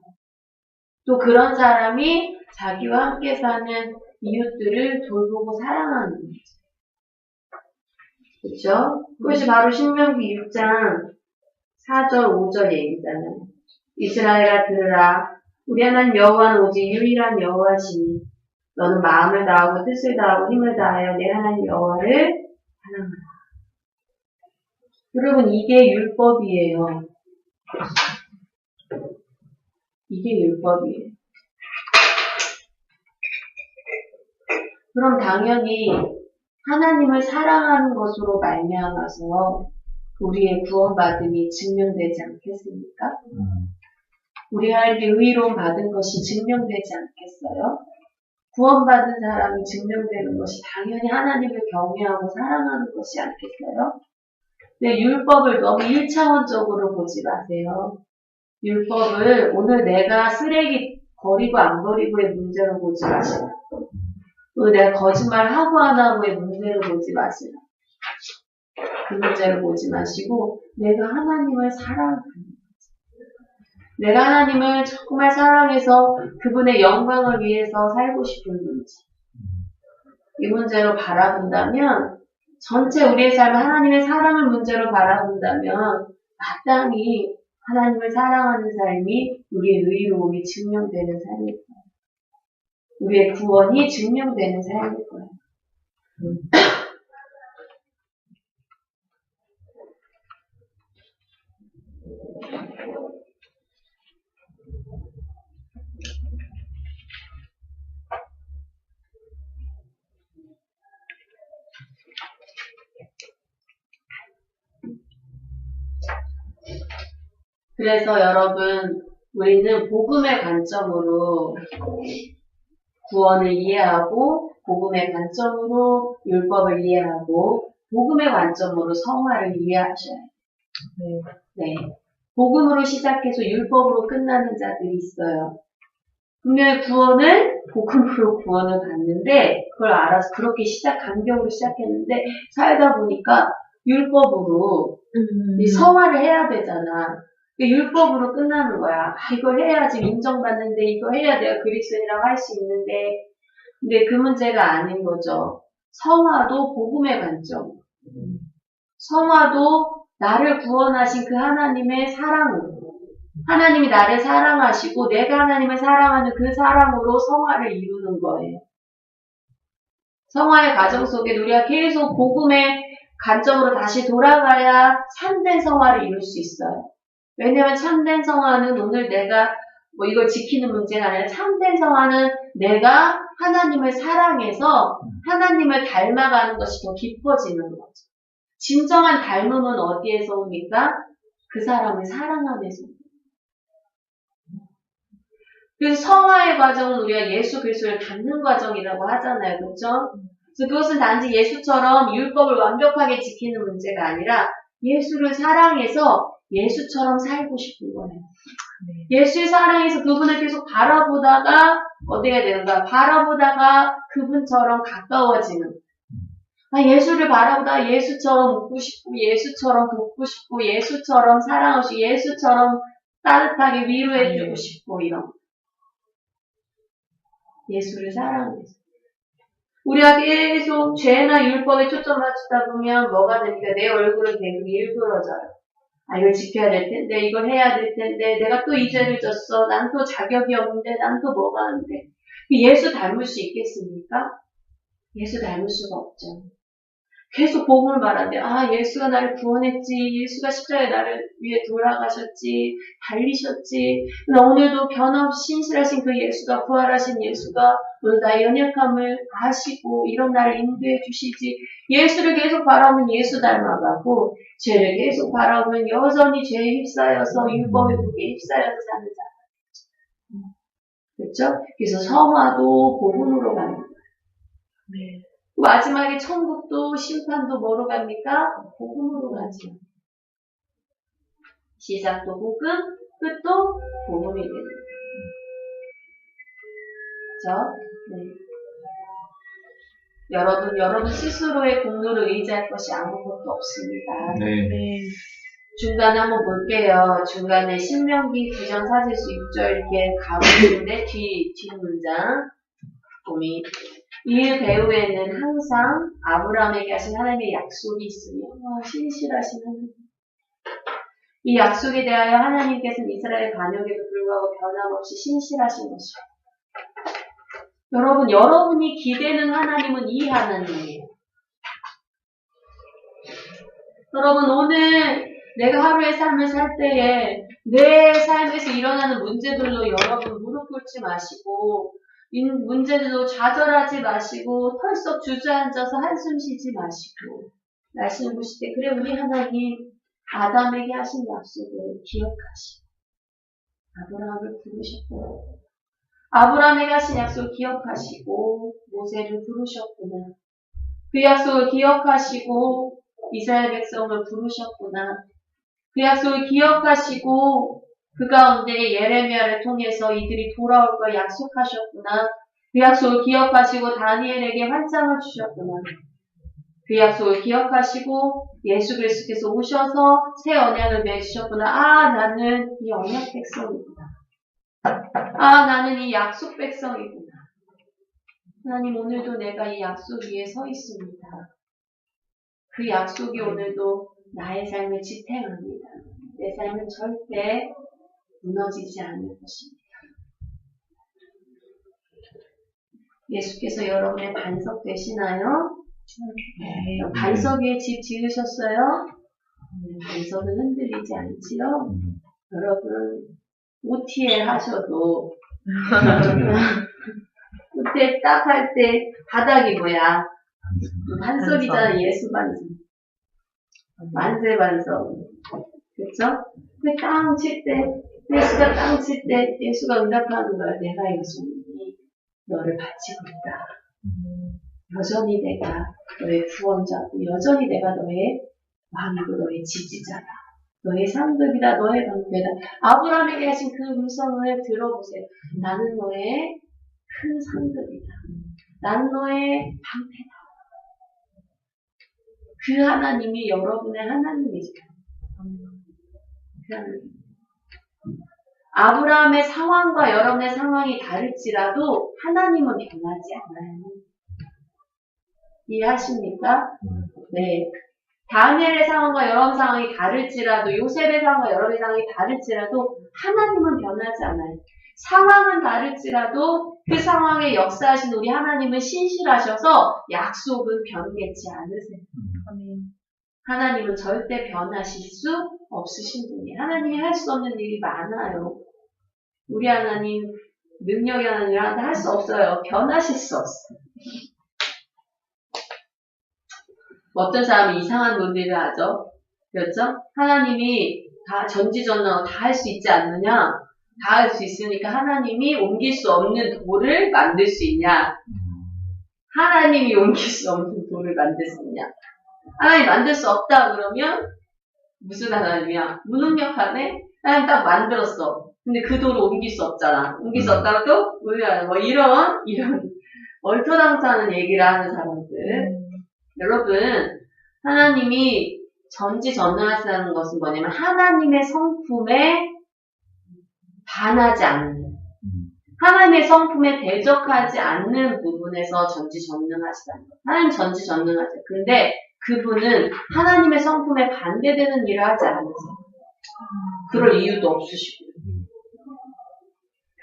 [SPEAKER 1] 또 그런 사람이 자기와 함께 사는 이웃들을 돌보고 사랑하는 거죠. 그렇죠? 그것이 바로 신명기 6장 4절 5절 얘기잖아요. 이스라엘아 들으라. 우리 하나님 여호와는 오직 유일한 여호와시니 너는 마음을 다하고 뜻을 다하고 힘을 다하여 내 하나님 여호와를 사랑하라. 여러분 이게 율법이에요. 이게 율법이에요. 그럼 당연히 하나님을 사랑하는 것으로 말미암아서 우리의 구원받음이 증명되지 않겠습니까? 우리가 이렇게 의로움 받은 것이 증명되지 않겠어요? 구원받은 사람이 증명되는 것이 당연히 하나님을 경외하고 사랑하는 것이 않겠어요? 근데 율법을 너무 1차원적으로 보지 마세요. 율법을 오늘 내가 쓰레기 버리고 안 버리고의 문제로 보지 마시라. 오늘 내가 거짓말 하고 안 하고의 문제로 보지 마시라. 그 문제를 보지 마시고 내가 하나님을 사랑하는 내가 하나님을 정말 사랑해서 그분의 영광을 위해서 살고 싶은 문제. 이 문제로 바라본다면 전체 우리의 삶을 하나님의 사랑을 문제로 바라본다면 마땅히 하나님을 사랑하는 삶이 우리의 의로움이 증명되는 삶일 거예요. 우리의 구원이 증명되는 삶일 거예요. 그래서 여러분, 우리는 복음의 관점으로 구원을 이해하고, 복음의 관점으로 율법을 이해하고, 복음의 관점으로 성화를 이해하셔야 해요. 네. 복음으로 시작해서 율법으로 끝나는 자들이 있어요. 분명히 구원을, 복음으로 구원을 받는데, 그걸 알아서 그렇게 간격으로 시작했는데, 살다 보니까 율법으로 성화를 해야 되잖아. 율법으로 끝나는 거야. 이걸 해야지 인정받는데, 이거 해야 내가 그리스도인이라고 할 수 있는데, 근데 그 문제가 아닌 거죠. 성화도 복음의 관점. 성화도 나를 구원하신 그 하나님의 사랑으로. 하나님이 나를 사랑하시고, 내가 하나님을 사랑하는 그 사랑으로 성화를 이루는 거예요. 성화의 과정 속에 우리가 계속 복음의 관점으로 다시 돌아가야 참된 성화를 이룰 수 있어요. 왜냐면 참된 성화는 오늘 내가 이걸 지키는 문제가 아니라 참된 성화는 내가 하나님을 사랑해서 하나님을 닮아가는 것이 더 깊어지는 거죠. 진정한 닮음은 어디에서 옵니까? 그 사람을 사랑하면서. 그래서 성화의 과정은 우리가 예수 그리스도를 닮는 과정이라고 하잖아요. 그렇죠? 그래서 그것은 단지 예수처럼 율법을 완벽하게 지키는 문제가 아니라 예수를 사랑해서 예수처럼 살고 싶은 거예요. 예수를 사랑해서 그분을 계속 바라보다가 어떻게 되는가? 바라보다가 그분처럼 가까워지는. 예수를 바라보다가 예수처럼 웃고 싶고, 예수처럼 돕고 싶고, 예수처럼 사랑하고, 예수처럼 따뜻하게 위로해주고 싶고, 이런. 예수를 사랑해서. 우리가 계속 죄나 율법에 초점 맞추다 보면 뭐가 됩니까? 내 얼굴은 계속 일그러져요. 이걸 지켜야 될 텐데, 이걸 해야 될 텐데, 내가 또 이 죄를 졌어. 난 또 자격이 없는데, 난 또 뭐가 안 돼. 예수 닮을 수 있겠습니까? 예수 닮을 수가 없죠. 계속 복음을 말하는데, 예수가 나를 구원했지. 예수가 십자가에 나를 위해 돌아가셨지. 달리셨지. 오늘도 변함없이 신실하신 그 예수가, 부활하신 예수가 오늘 나의 연약함을 아시고 이런 나를 인도해 주시지. 예수를 계속 바라보면 예수 닮아가고, 죄를 계속 바라보면 여전히 죄에 휩싸여서 율법의 무게에 휩싸여서 사는 자. 그렇죠? 그래서 성화도 복음으로 가는 거예요.
[SPEAKER 2] 네.
[SPEAKER 1] 마지막에 천국도 심판도 뭐로 갑니까? 복음으로 가죠. 시작도 복음, 끝도 복음이 됩니다. 그렇죠? 네. 여러분 스스로의 공로를 의지할 것이 아무것도 없습니다.
[SPEAKER 3] 네.
[SPEAKER 2] 네.
[SPEAKER 1] 중간에 한번 볼게요. 중간에 신명기 9장 4절에서 6절 이렇게 가고 있는데 뒷문장 봄이 이 배후에는 항상 아브라함에게 하신 하나님의 약속이 있으며 신실하신 하나님. 이 약속에 대하여 하나님께서는 이스라엘 반역에도 불구하고 변함없이 신실하신 것이요. 여러분이 기대는 하나님은 이 하나님이에요. 여러분, 오늘 내가 하루의 삶을 살 때에 내 삶에서 일어나는 문제들로 여러분 무릎 꿇지 마시고, 이 문제들로 좌절하지 마시고, 털썩 주저앉아서 한숨 쉬지 마시고, 말씀 보실 때, 그래, 우리 하나님, 아담에게 하신 약속을 기억하시고, 아브라함을 부르셨고, 아브라함에게 하신 약속을 기억하시고 모세를 부르셨구나. 그 약속을 기억하시고 이스라엘 백성을 부르셨구나. 그 약속을 기억하시고 그 가운데 예레미야를 통해서 이들이 돌아올 걸 약속하셨구나. 그 약속을 기억하시고 다니엘에게 환상을 주셨구나. 그 약속을 기억하시고 예수 그리스도께서 오셔서 새 언약을 맺으셨구나. 아, 나는 이 언약 백성이구나. 아, 나는 이 약속 백성이구나. 하나님, 오늘도 내가 이 약속 위에 서 있습니다. 그 약속이 오늘도 나의 삶을 지탱합니다. 내 삶은 절대 무너지지 않을 것입니다. 예수께서 여러분의 반석 되시나요? 네. 반석 위에 집 지으셨어요? 반석은 흔들리지 않지요? 여러분, OTL 하셔도 OTL 딱 할 때 바닥이 뭐야? 반석이잖아. 예수 반석. 만세 반석. 그쵸? 그 땅 칠 때, 예수가 땅 칠 때 예수가 응답하는 거야. 내가 예수님이 너를 바치고 있다. 여전히 내가 너의 구원자고, 여전히 내가 너의 왕이고 너의 지지자다. 너의 상급이다. 너의 방패다. 아브라함에게 하신 그 음성을 들어보세요. 나는 너의 큰 상급이다. 나는 너의 방패다. 그 하나님이 여러분의 하나님이죠. 그 하나님. 아브라함의 상황과 여러분의 상황이 다를지라도 하나님은 변하지 않아요. 이해하십니까? 네. 다니엘의 상황과 여러분 상황이 다를지라도, 요셉의 상황과 여러분의 상황이 다를지라도 하나님은 변하지 않아요. 상황은 다를지라도 그 상황에 역사하신 우리 하나님은 신실하셔서 약속은 변개치 않으세요. 하나님은 절대 변하실 수 없으신 분이에요. 하나님이 할 수 없는 일이 많아요. 우리 하나님, 능력이 하나님한테 할 수 없어요. 변하실 수 없어요. 어떤 사람이 이상한 논리를 하죠. 그렇죠? 하나님이 다 전지전능하고 다 할 수 있지 않느냐? 다 할 수 있으니까 하나님이 옮길 수 없는 돌을 만들 수 있냐? 하나님이 옮길 수 없는 돌을 만들 수 있냐? 하나님 만들 수 없다 그러면 무슨 하나님이야? 무능력하네? 하나님 딱 만들었어. 근데 그 돌을 옮길 수 없잖아. 옮길 수 없다고 또? 뭐 이런 얼토당토하는 얘기를 하는 사람들. 여러분, 하나님이 전지전능하시다는 것은 뭐냐면 하나님의 성품에 반하지 않는, 하나님의 성품에 대적하지 않는 부분에서 전지전능하시다는 것. 하나님 전지전능하죠. 근데 그분은 하나님의 성품에 반대되는 일을 하지 않으세요. 그럴 이유도 없으시고요.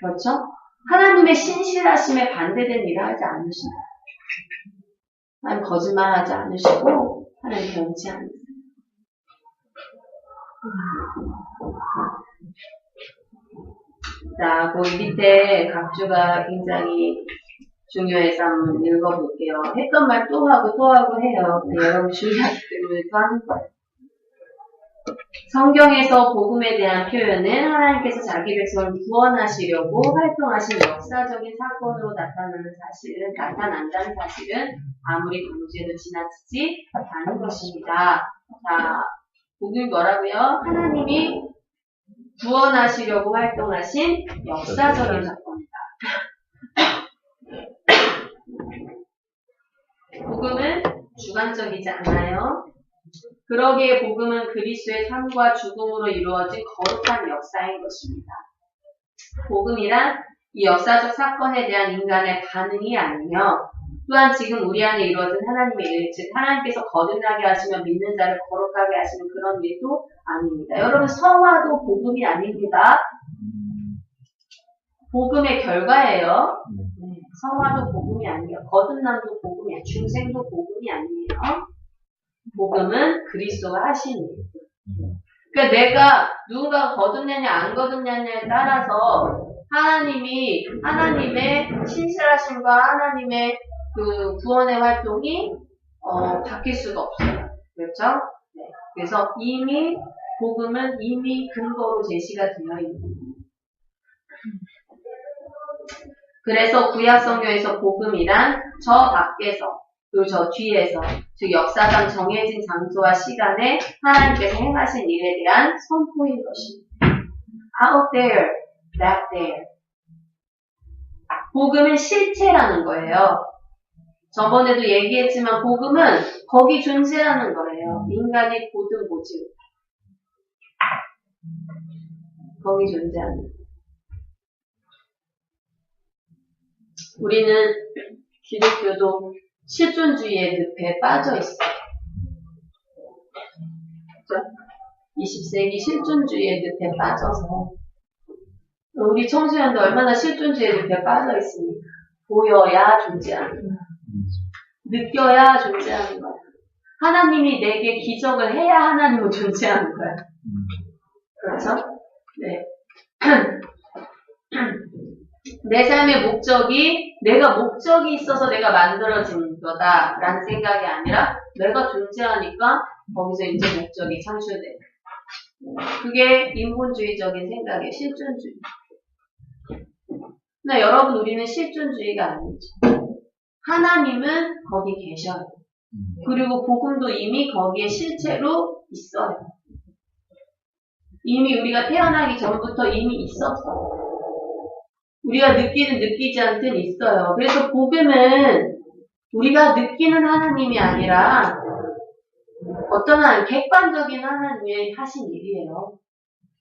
[SPEAKER 1] 그렇죠? 하나님의 신실하심에 반대되는 일을 하지 않으신다. 하나님 거짓말하지 않으시고 하나님 변치 않으세요. 자, 거기 밑에 각주가 굉장히 중요해서 한번 읽어볼게요. 했던 말 또 하고 해요. 여러분 중요하기 때문에 또 하는 거예요. 성경에서 복음에 대한 표현은 하나님께서 자기 백성을 구원하시려고 활동하신 역사적인 사건으로 나타난다는 사실은 아무리 강조해도 지나치지 않은 것입니다. 자, 복음이 뭐라고요? 하나님이 구원하시려고 활동하신 역사적인 사건이다. 복음은 주관적이지 않아요. 그러기에 복음은 그리스도의 삶과 죽음으로 이루어진 거룩한 역사인 것입니다. 복음이란 이 역사적 사건에 대한 인간의 반응이 아니며 또한 지금 우리 안에 이루어진 하나님의 일, 즉 하나님께서 거듭나게 하시며 믿는 자를 거룩하게 하시는 그런 일도 아닙니다. 여러분, 성화도 복음이 아닙니다. 복음의 결과예요. 성화도 복음이 아니에요. 거듭남도 복음이 아니에요. 중생도 복음이 아니에요. 복음은 그리스도가 하신 일. 그러니까 내가 누군가가 거듭내냐 안 거듭내냐에 따라서 하나님의 신실하심과 하나님의 그 구원의 활동이 바뀔 수가 없어요. 그렇죠? 네. 그래서 복음은 이미 근거로 제시가 되어 있는. 그래서 구약 성경에서 복음이란 저 밖에서 그리고 저 뒤에서, 즉 역사상 정해진 장소와 시간에 하나님께서 행하신 일에 대한 선포인 것입니다. Out there, back there. 복음은 실체라는 거예요. 저번에도 얘기했지만 복음은 거기 존재하는 거예요. 인간이 보든 보지 못해. 거기 존재하는 거예요. 우리는 기독교도 실존주의의 늪에 빠져 있어요. 그렇죠? 20세기 실존주의의 늪에 빠져서 우리 청소년들 얼마나 실존주의의 늪에 빠져 있습니까? 보여야 존재하는 거야. 느껴야 존재하는 거야. 하나님이 내게 기적을 해야 하나님은 존재하는 거야. 그렇죠? 네. 내 삶의 목적이 내가 목적이 있어서 내가 만들어진 거다라는 생각이 아니라 내가 존재하니까 거기서 이제 목적이 창출돼요. 그게 인본주의적인 생각이에요. 실존주의. 근데 여러분, 우리는 실존주의가 아니죠. 하나님은 거기 계셔요. 그리고 복음도 이미 거기에 실체로 있어요. 이미 우리가 태어나기 전부터 이미 있었어요. 우리가 느끼든 느끼지 않든 있어요. 그래서 복음은 우리가 느끼는 하나님이 아니라 어떤 객관적인 하나님이 하신 일이에요.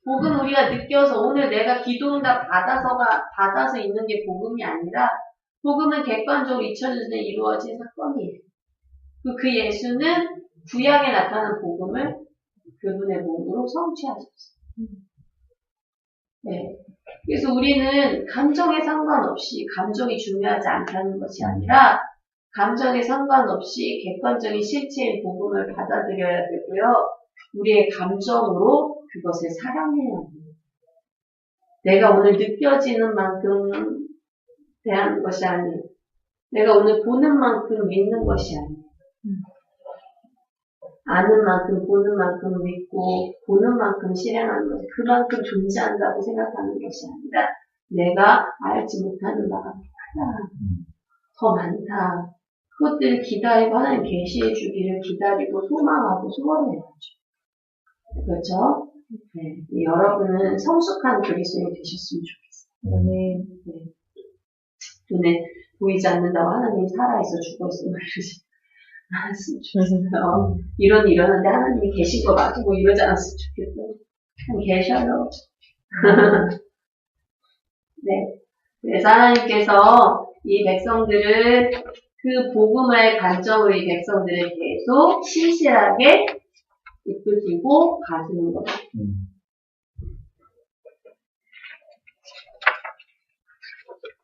[SPEAKER 1] 복음 우리가 느껴서 오늘 내가 기도응답 받아서 있는 게 복음이 아니라 복음은 객관적으로 2000년 전에 이루어진 사건이에요. 그 예수는 구약에 나타난 복음을 그분의 몸으로 성취하셨어요. 네. 그래서 우리는 감정에 상관없이 감정이 중요하지 않다는 것이 아니라 감정에 상관없이 객관적인 실체의 복음을 받아들여야 되고요. 우리의 감정으로 그것을 사랑해야 합니다. 내가 오늘 느껴지는 만큼 대하는 것이 아니에요. 내가 오늘 보는 만큼 믿는 것이 아니에요. 아는 만큼, 보는 만큼 믿고, 보는 만큼 실행하는 것이 그만큼 존재한다고 생각하는 것이 아니라 내가 알지 못하는 바가 크다. 더 많다. 그것들을 기다리고 하나님 계시해 주기를 기다리고 소망하고 소원해야죠. 그렇죠? 네. 여러분은 성숙한 그리스도인이 되셨으면 좋겠어요. 네. 눈에 보이지 않는다고 하나님 살아있어 죽어있어 이러지 않았으면 좋겠어요. 이론이 일어났는데 하나님이 계신 거 맞고 뭐 이러지 않았으면 좋겠어요. 하나님 계셔요. 네. 그래서 하나님께서 이 백성들을 그 복음의 관점으로 이 백성들을 계속 신실하게 이끌고 가시는 거예요.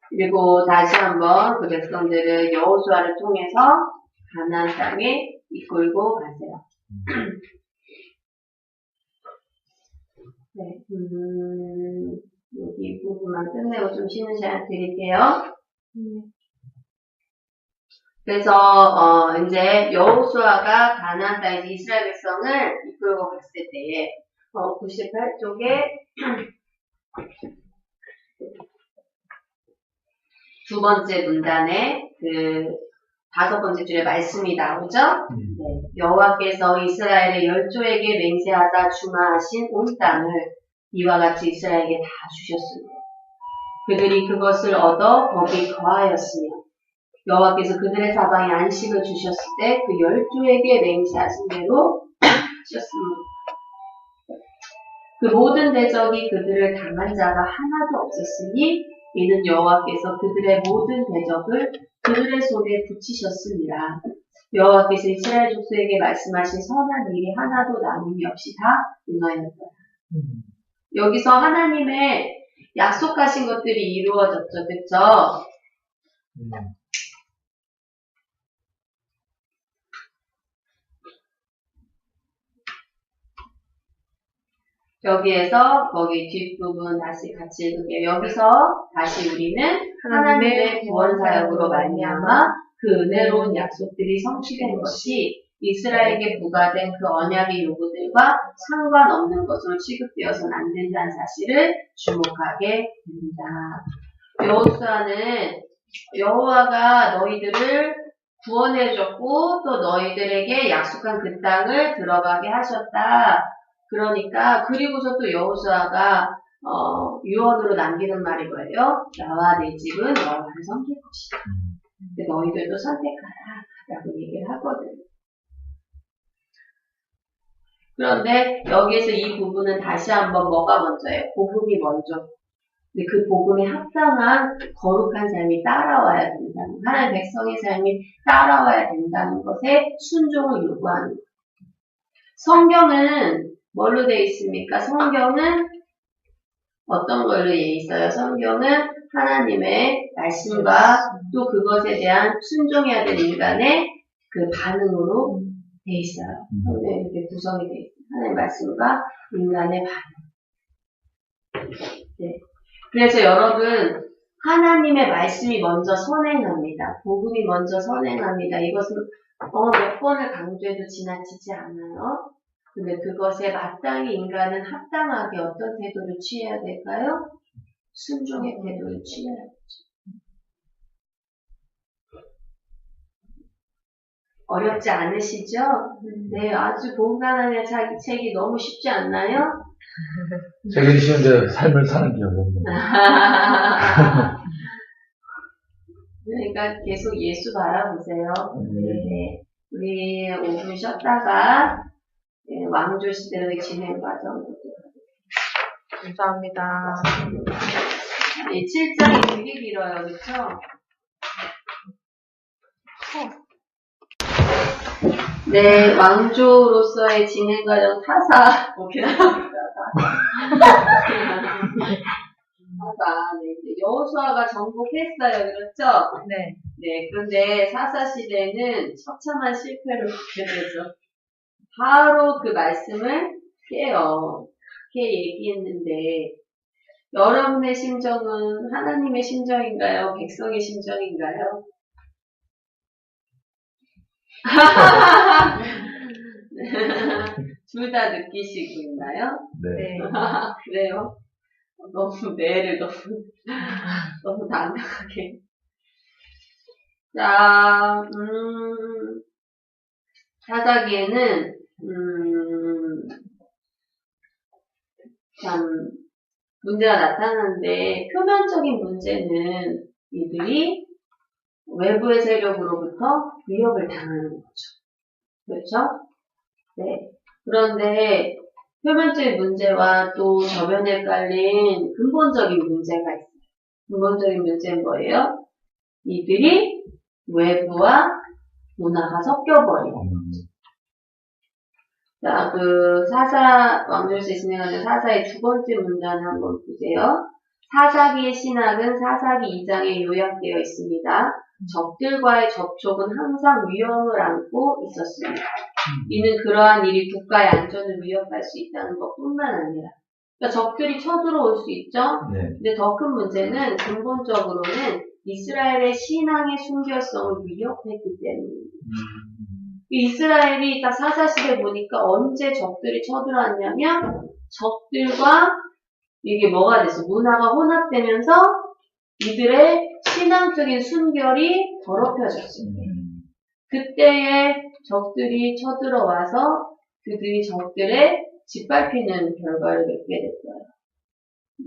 [SPEAKER 1] 그리고 다시 한번 그 백성들을 여호수아를 통해서 가나안 땅에 이끌고 가세요. 네, 여기 부분만 끝내고 좀 쉬는 시간 드릴게요. 그래서 이제 여호수아가 가나안 땅에서 이스라엘 백성을 이끌고 갔을 때에 98쪽에 두 번째 문단에 그 5번째 줄에 말씀이 나오죠. 네. 여호와께서 이스라엘의 열조에게 맹세하다 주마하신 온 땅을 이와 같이 이스라엘에게 다 주셨습니다. 그들이 그것을 얻어 거기 거하였으며 여호와께서 그들의 사방에 안식을 주셨을 때 그 열조에게 맹세하신 대로 하셨습니다. 그 모든 대적이 그들을 당한 자가 하나도 없었으니 이는 여호와께서 그들의 모든 대적을 그들의 손에 붙이셨습니다. 여호와께서 이스라엘 족속에게 말씀하신 선한 일이 하나도 남음이 없이 다 응하였더라. 여기서 하나님의 약속하신 것들이 이루어졌죠. 그쵸? 여기에서 거기 뒷부분 다시 같이 읽을게요. 여기서 다시 우리는 하나님의 구원 사역으로 말미암아 그 은혜로운 약속들이 성취된 것이 이스라엘에게 부과된 그 언약의 요구들과 상관없는 것으로 취급되어서는 안 된다는 사실을 주목하게 됩니다. 여호수아는 여호와가 너희들을 구원해줬고 또 너희들에게 약속한 그 땅을 들어가게 하셨다. 그러니까 그리고서 또 여호수아가 유언으로 남기는 말이 뭐예요? 나와 내 집은 여호와를 섬길 것이다. 근데 너희들도 선택하라 라고 얘기를 하거든. 그런데 여기에서 이 부분은 다시 한번 뭐가 먼저예요? 복음이 먼저. 근데 그 복음에 합당한 거룩한 삶이 따라와야 된다는, 하나님 백성의 삶이 따라와야 된다는 것에 순종을 요구하는 거예요. 성경은 뭘로 되어 있습니까? 성경은 어떤 걸로 되어 있어요? 성경은 하나님의 말씀과 또 그것에 대한 순종해야 될 인간의 그 반응으로 되어 있어요. 성경이 이렇게 구성이 되어 있어요. 하나님의 말씀과 인간의 반응. 네. 그래서 여러분, 하나님의 말씀이 먼저 선행합니다. 복음이 먼저 선행합니다. 이것은 몇 번을 강조해도 지나치지 않아요. 근데 그것에 마땅히 인간은 합당하게 어떤 태도를 취해야 될까요? 순종의 태도를 취해야죠. 어렵지 않으시죠? 네, 아주 복음가난의 책이 너무 쉽지 않나요?
[SPEAKER 3] 책은 쉬운데 삶을 사는 게 어렵네요.
[SPEAKER 1] 그러니까 계속 예수 바라보세요. 네. 우리 5분 쉬었다가 왕조 시대의 진행 과정.
[SPEAKER 2] 감사합니다.
[SPEAKER 1] 7장이 되게 길어요. 그렇죠? 네, 왕조로서의 진행 과정 타사. 오케이. 네, 이제 여호수아가 정복했어요. 그렇죠?
[SPEAKER 2] 네.
[SPEAKER 1] 네, 그런데 사사시대는 처참한 실패를 받게 되죠. 바로 그 말씀을 깨요. 이렇게 얘기했는데, 여러분의 심정은 하나님의 심정인가요? 백성의 심정인가요? 둘 다 느끼시고 있나요?
[SPEAKER 3] 네.
[SPEAKER 1] 그래요? 너무 매를 너무 당당하게. 자, 사사기에는 참 문제가 나타나는데 표면적인 문제는 이들이 외부의 세력으로부터 위협을 당하는 거죠. 그렇죠? 네. 그런데 표면적인 문제와 또 저변에 깔린 근본적인 문제가 있어요. 근본적인 문제는 뭐예요? 이들이 외부와 문화가 섞여버린 거죠. 자, 그 왕조에서 진행하는 사사의 두 번째 문단을 한번 보세요. 사사기의 신학은 사사기 2장에 요약되어 있습니다. 적들과의 접촉은 항상 위험을 안고 있었습니다. 이는 그러한 일이 국가의 안전을 위협할 수 있다는 것뿐만 아니라, 그러니까 적들이 쳐들어올 수 있죠.
[SPEAKER 3] 네.
[SPEAKER 1] 근데 더 큰 문제는 근본적으로는 이스라엘의 신앙의 순결성을 위협했기 때문입니다. 이스라엘이 딱 사사시대 보니까 언제 적들이 쳐들어왔냐면 적들과 이게 뭐가 됐어? 문화가 혼합되면서 이들의 신앙적인 순결이 더럽혀졌습니다. 그때에 적들이 쳐들어와서 그들이 적들의 짓밟히는 결과를 맺게 됐어요.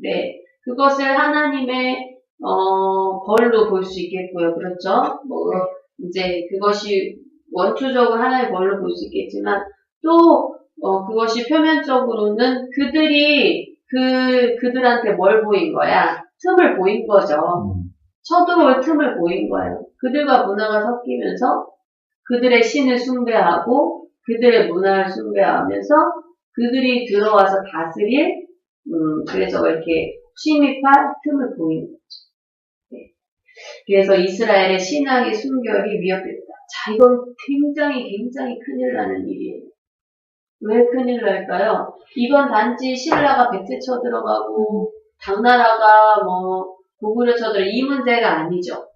[SPEAKER 1] 네, 그것을 하나님의 벌로 볼 수 있겠고요. 그렇죠? 뭐 이제 그것이 원초적으로 하나의 벌로 볼 수 있겠지만 또 그것이 표면적으로는 그들한테 뭘 보인 거야? 틈을 보인 거죠. 쳐들어올 틈을 보인 거예요. 그들과 문화가 섞이면서 그들의 신을 숭배하고 그들의 문화를 숭배하면서 그들이 들어와서 다스릴 그래서 이렇게 침입할 틈을 보인 거죠. 네. 그래서 이스라엘의 신앙의 순결이 위협됐다. 자, 이건 굉장히 큰일 나는 일이에요. 왜 큰일 날까요? 이건 단지 신라가 백제 쳐들어가고 당나라가 뭐 고구려 쳐들어 이 문제가 아니죠.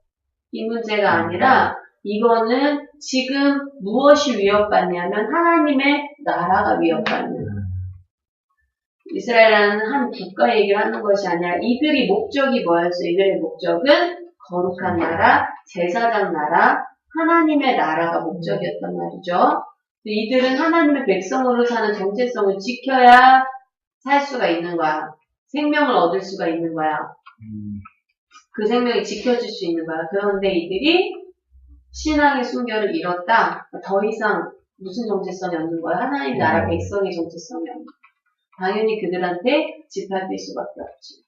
[SPEAKER 1] 이 문제가 아니라 이거는 지금 무엇이 위협받냐면 하나님의 나라가 위협받는 이스라엘이라는 한 국가 얘기를 하는 것이 아니라 이들이 목적이 뭐였어요? 이들의 목적은 거룩한 나라, 제사장 나라, 하나님의 나라가 목적이었단 말이죠. 이들은 하나님의 백성으로 사는 정체성을 지켜야 살 수가 있는 거야. 생명을 얻을 수가 있는 거야. 그 생명이 지켜질 수 있는 거야. 그런데 이들이 신앙의 순결을 잃었다. 더 이상 무슨 정체성이 없는 거야? 하나님 나라 백성의 정체성이 없는 거야. 당연히 그들한테 짓밟힐 수밖에 없지.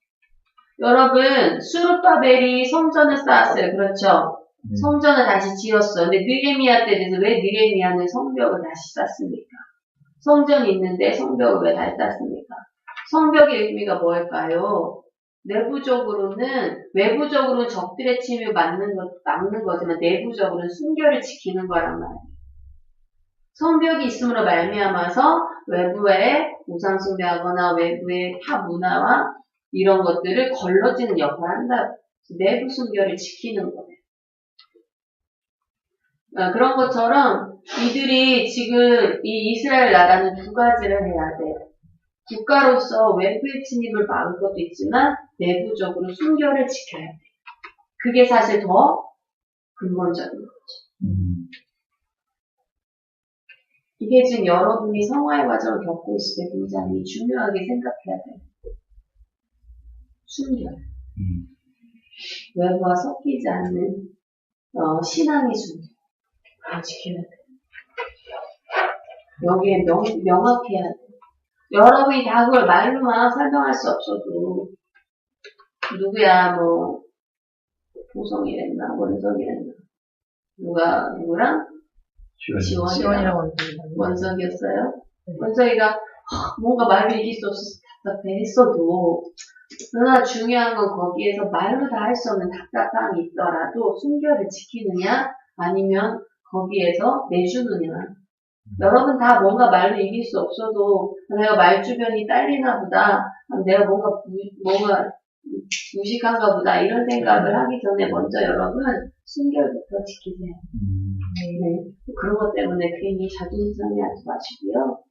[SPEAKER 1] 여러분, 수르바벨이 성전을 쌓았어요. 그렇죠? 성전을 다시 지었어. 근데 느헤미야 때 돼서 왜 느헤미야는 성벽을 다시 쌓습니까? 성전이 있는데 성벽을 왜 다시 쌓습니까? 성벽의 의미가 뭘까요? 외부적으로는 적들의 침입을 막는 거지만 내부적으로는 순결을 지키는 거란 말이에요. 성벽이 있음으로 말미암아서 외부에 우상 숭배하거나 외부의 타 문화와 이런 것들을 걸러지는 역할을 한다. 내부 순결을 지키는 거예요. 그런 것처럼 이들이 지금 이 이스라엘 나라는 두 가지를 해야 돼요. 국가로서 외부의 침입을 막을 것도 있지만 내부적으로 순결을 지켜야 돼요. 그게 사실 더 근본적인 거죠. 이게 지금 여러분이 성화의 과정을 겪고 있을 때 굉장히 중요하게 생각해야 돼요. 순결. 외부와 섞이지 않는 신앙의 순결. 지켜야 돼요. 여기에 명확해야 돼요. 여러분이 다 그걸 말로만 설명할 수 없어도 누구야 뭐 보성이랬나 원석이랬나 누구랑
[SPEAKER 2] 지원이랑
[SPEAKER 1] 원석이었어요. 원석이가 뭔가 말로 이길 수 없어서 답답해 했어도 그러나 중요한 건 거기에서 말로 다 할 수 없는 답답함이 있더라도 순결을 지키느냐 아니면 거기에서 내주느냐. 여러분 다 뭔가 말로 이길 수 없어도 내가 말 주변이 딸리나 보다 내가 뭔가 무식한가 보다 이런 생각을 하기 전에 먼저 여러분 순결부터 지키세요. 네. 그런 것 때문에 괜히 자존심 상해하지 마시고요.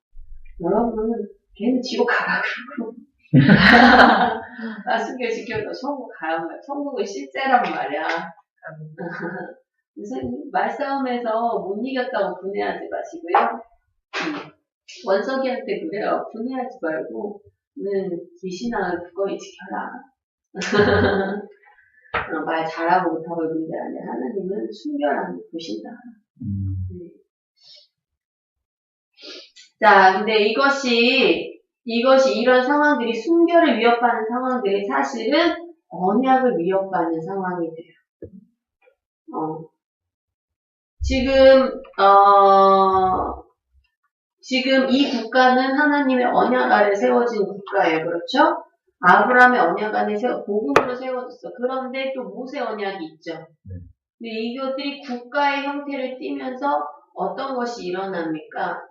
[SPEAKER 1] 여러분은 걔는 지옥 가라 그러고 나 순결 지켜도 천국 가란 말이야. 천국은 실제란 말이야. 선생님 말싸움에서 못 이겼다고 분해하지 마시고요. 원석이한테 그래요. 분해하지 말고 네 신앙을 굳건히 지켜라. 말 잘하고 못하고 문제 아니라 하나님은 순결함을 보신다. 네. 자, 근데 이것이 이런 상황들이 순결을 위협하는 상황들이 사실은 언약을 위협하는 상황이 돼요. 지금 이 국가는 하나님의 언약 아래 세워진 국가예요. 그렇죠? 아브라함의 언약 안에 복음으로 세워졌어. 그런데 또 모세 언약이 있죠. 근데 이것들이 국가의 형태를 띠면서 어떤 것이 일어납니까?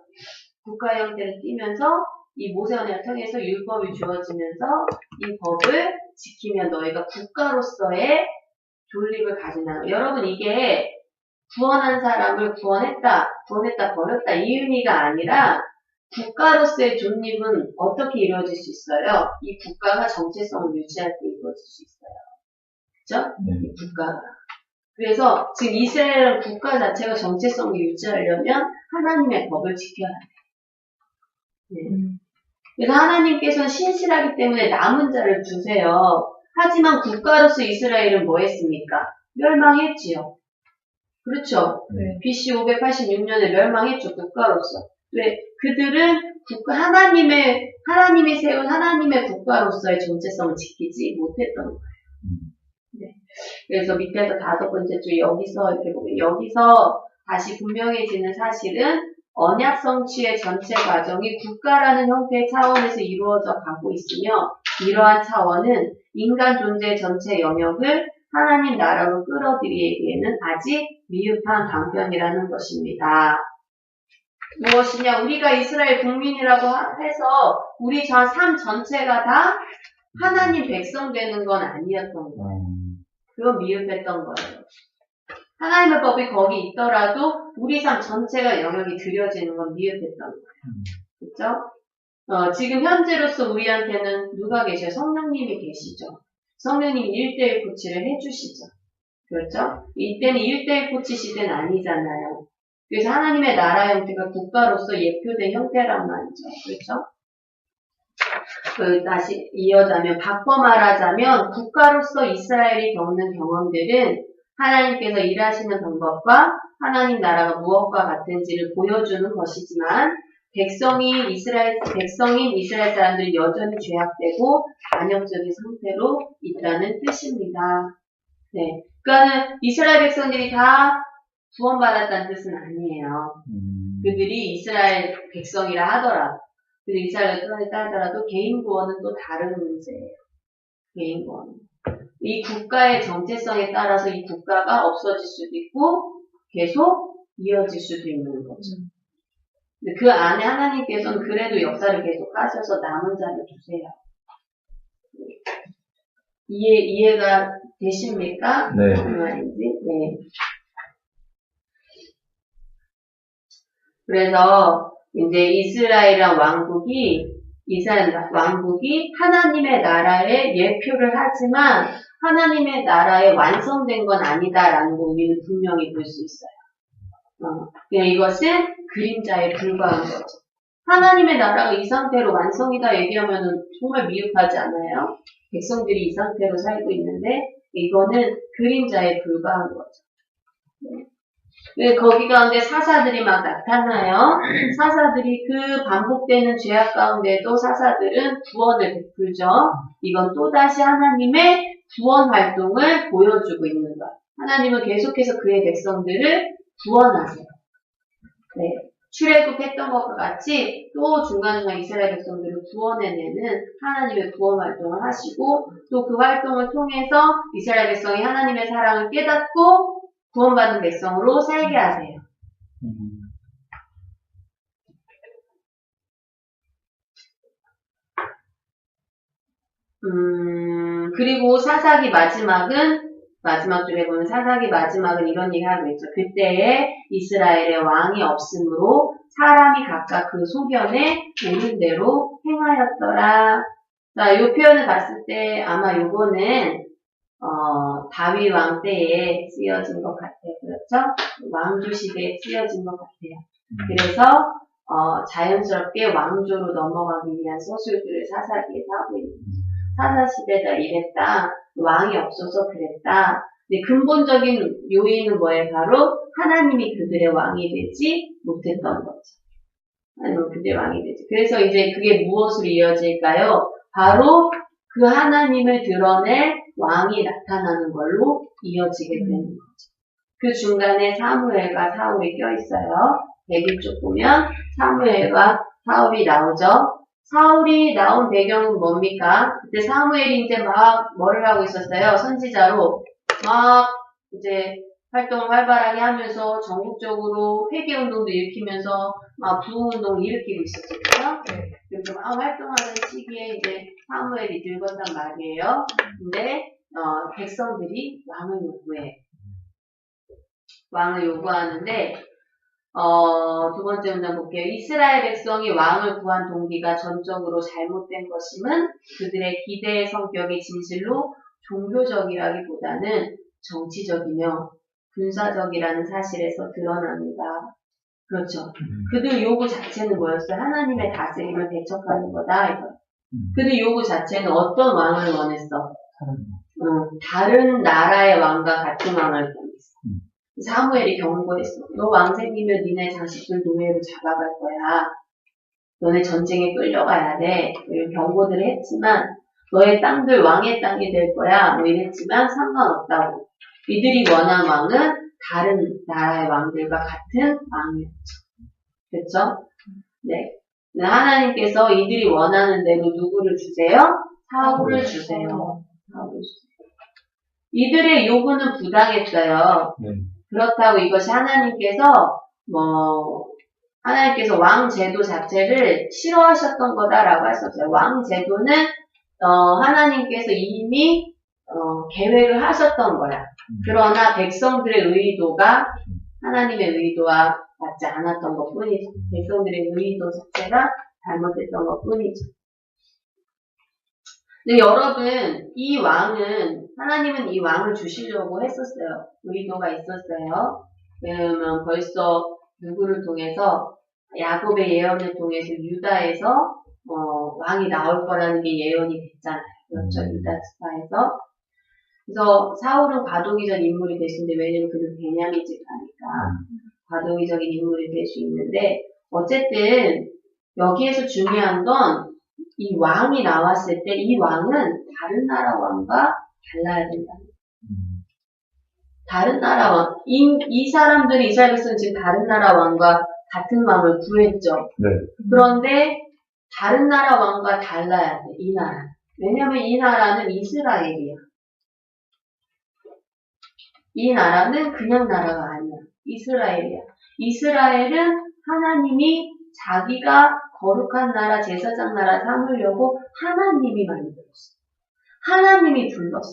[SPEAKER 1] 국가의 형태를 띠면서 이 모세 언약을 통해서 율법이 주어지면서 이 법을 지키면 너희가 국가로서의 존립을 가진다는 거예요. 여러분 이게 구원한 사람을 구원했다, 버렸다 이 의미가 아니라 국가로서의 존립은 어떻게 이루어질 수 있어요? 이 국가가 정체성을 유지할 때 이루어질 수 있어요. 그죠? 이 국가가. 그래서 지금 이스라엘은 국가 자체가 정체성을 유지하려면 하나님의 법을 지켜야 돼요. 네. 그래서 하나님께서는 신실하기 때문에 남은 자를 주세요. 하지만 국가로서 이스라엘은 뭐 했습니까? 멸망했지요. 그렇죠?
[SPEAKER 2] 네.
[SPEAKER 1] BC 586년에 멸망했죠, 국가로서. 왜? 그들은 하나님이 세운 하나님의 국가로서의 정체성을 지키지 못했던 거예요. 네. 그래서 밑에서 5번째 줄 여기서 이렇게 보면 여기서 다시 분명해지는 사실은 언약 성취의 전체 과정이 국가라는 형태의 차원에서 이루어져 가고 있으며 이러한 차원은 인간 존재 전체 영역을 하나님 나라로 끌어들이기에는 아직 미흡한 방편이라는 것입니다. 무엇이냐? 우리가 이스라엘 국민이라고 해서 우리 삶 전체가 다 하나님 백성 되는 건 아니었던 거예요. 그건 미흡했던 거예요. 하나님의 법이 거기 있더라도 우리 삶 전체가 영역이 들여지는 건 미흡했던 거예요. 그렇죠? 지금 현재로서 우리한테는 누가 계셔요? 성령님이 계시죠. 성령님이 1:1 코치를 해주시죠. 그렇죠? 이때는 1:1 코치 시대는 아니잖아요. 그래서 하나님의 나라 형태가 국가로서 예표된 형태란 말이죠. 그렇죠? 다시 이어자면, 바꿔 말하자면, 국가로서 이스라엘이 겪는 경험들은 하나님께서 일하시는 방법과 하나님 나라가 무엇과 같은지를 보여주는 것이지만, 백성인 이스라엘 사람들이 여전히 죄악되고 반역적인 상태로 있다는 뜻입니다. 네. 그러니까는 이스라엘 백성들이 다 구원받았다는 뜻은 아니에요. 그들이 이스라엘 백성이라 하더라도, 그들이 이스라엘 백성이라 하더라도 개인 구원은 또 다른 문제예요. 개인 구원. 이 국가의 정체성에 따라서 이 국가가 없어질 수도 있고 계속 이어질 수도 있는 거죠. 근데 그 안에 하나님께서는 그래도 역사를 계속 하셔서 남은 자를 주세요. 이해가 되십니까?
[SPEAKER 3] 네.
[SPEAKER 1] 그 말인지? 네. 그래서 이제 이스라엘 왕국이 하나님의 나라의 예표를 하지만 하나님의 나라에 완성된 건 아니다라는 거 우리는 분명히 볼 수 있어요. 그냥 이것은 그림자에 불과한 거죠. 하나님의 나라가 이 상태로 완성이다 얘기하면은 정말 미흡하지 않아요? 백성들이 이 상태로 살고 있는데 이거는 그림자에 불과한 거죠. 네, 거기 가운데 사사들이 막 나타나요. 사사들이 그 반복되는 죄악 가운데도 사사들은 구원을 베풀죠. 이건 또다시 하나님의 구원 활동을 보여주고 있는 거예요. 하나님은 계속해서 그의 백성들을 구원하세요. 네, 출애굽했던 것과 같이 또 중간중간 이스라엘 백성들을 구원해내는 하나님의 구원 활동을 하시고 또 그 활동을 통해서 이스라엘 백성이 하나님의 사랑을 깨닫고 구원받은 백성으로 살게 하세요. 그리고 사사기 마지막 줄에 보면 사사기 마지막은 이런 얘기 하고 있죠. 그때에 이스라엘의 왕이 없으므로 사람이 각각 그 소견에 옳은 대로 행하였더라. 자, 이 표현을 봤을 때 아마 요거는 다윗 왕 때에 쓰여진 것 같아요. 그렇죠? 왕조 시대에 쓰여진 것 같아요. 그래서 자연스럽게 왕조로 넘어가기 위한 서술들을 사사기에서 하고 있는 거죠. 사사시대다 이랬다. 왕이 없어서 그랬다. 근데 근본적인 요인은 뭐예요? 바로 하나님이 그들의 왕이 되지 못했던 거죠. 하나님은 그들의 왕이 되지. 그래서 이제 그게 무엇으로 이어질까요? 바로 그 하나님을 드러낼 왕이 나타나는 걸로 이어지게 되는 거죠. 그 중간에 사무엘과 사울이 껴있어요. 101쪽 보면 사무엘과 사울이 나오죠. 사울이 나온 배경은 뭡니까? 그때 사무엘이 이제 막 뭐를 하고 있었어요? 선지자로 막 이제 활동을 활발하게 하면서 전국적으로 회개운동도 일으키면서 막 부흥운동을 일으키고 있었죠. 그렇죠? 그래서 막 활동하는 시기에 이제 사무엘이 늙었단 말이에요. 근데 백성들이 왕을 요구해. 왕을 요구하는데, 두 번째 문장 볼게요. 이스라엘 백성이 왕을 구한 동기가 전적으로 잘못된 것임은 그들의 기대의 성격이 진실로 종교적이라기보다는 정치적이며 군사적이라는 사실에서 드러납니다. 그렇죠. 그들 요구 자체는 뭐였어요? 하나님의 다스림을 배척하는 거다. 이거. 그들 요구 자체는 어떤 왕을 원했어? 다른 나라의 왕과 같은 왕을 원했어. 사무엘이 경고했어. 너 왕 생기면 니네 자식들 노예로 잡아갈 거야. 너네 전쟁에 끌려가야 돼. 이런 경고들을 했지만 너의 땅들 왕의 땅이 될 거야. 뭐 이랬지만 상관없다고. 이들이 원한 왕은 다른 나라의 왕들과 같은 왕이었죠. 그렇죠? 네. 하나님께서 이들이 원하는 대로 누구를 주세요? 사울을 주세요. 사울을 주세요. 이들의 요구는 부당했어요. 그렇다고 이것이 하나님께서 왕 제도 자체를 싫어하셨던 거다라고 할 수 없어요. 왕 제도는 하나님께서 이미 계획을 하셨던 거야. 그러나 백성들의 의도가 하나님의 의도와 맞지 않았던 것 뿐이죠. 백성들의 의도 자체가 잘못됐던 것 뿐이죠. 근데 여러분, 하나님은 이 왕을 주시려고 했었어요. 의도가 있었어요. 왜냐면 벌써 누구를 통해서, 야곱의 예언을 통해서 유다에서, 왕이 나올 거라는 게 예언이 됐잖아요. 그렇죠. 유다 지파에서. 그래서 사울은 과도기적 인물이 될 수 있는데, 왜냐면 그는 베냐민 지파니까 과도기적인 인물이 될 수 있는데, 어쨌든, 여기에서 중요한 건, 이 왕이 나왔을 때 이 왕은 다른 나라 왕과 달라야 된다. 다른 나라 왕. 이 사람들이 이스라엘 백성은 지금 다른 나라 왕과 같은 왕을 구했죠.
[SPEAKER 3] 네.
[SPEAKER 1] 그런데 다른 나라 왕과 달라야 돼. 이 나라. 왜냐하면 이 나라는 이스라엘이야. 이 나라는 그냥 나라가 아니야. 이스라엘이야. 이스라엘은 하나님이 자기가 거룩한 나라, 제사장 나라 삼으려고 하나님이 만들었어. 하나님이 불렀어.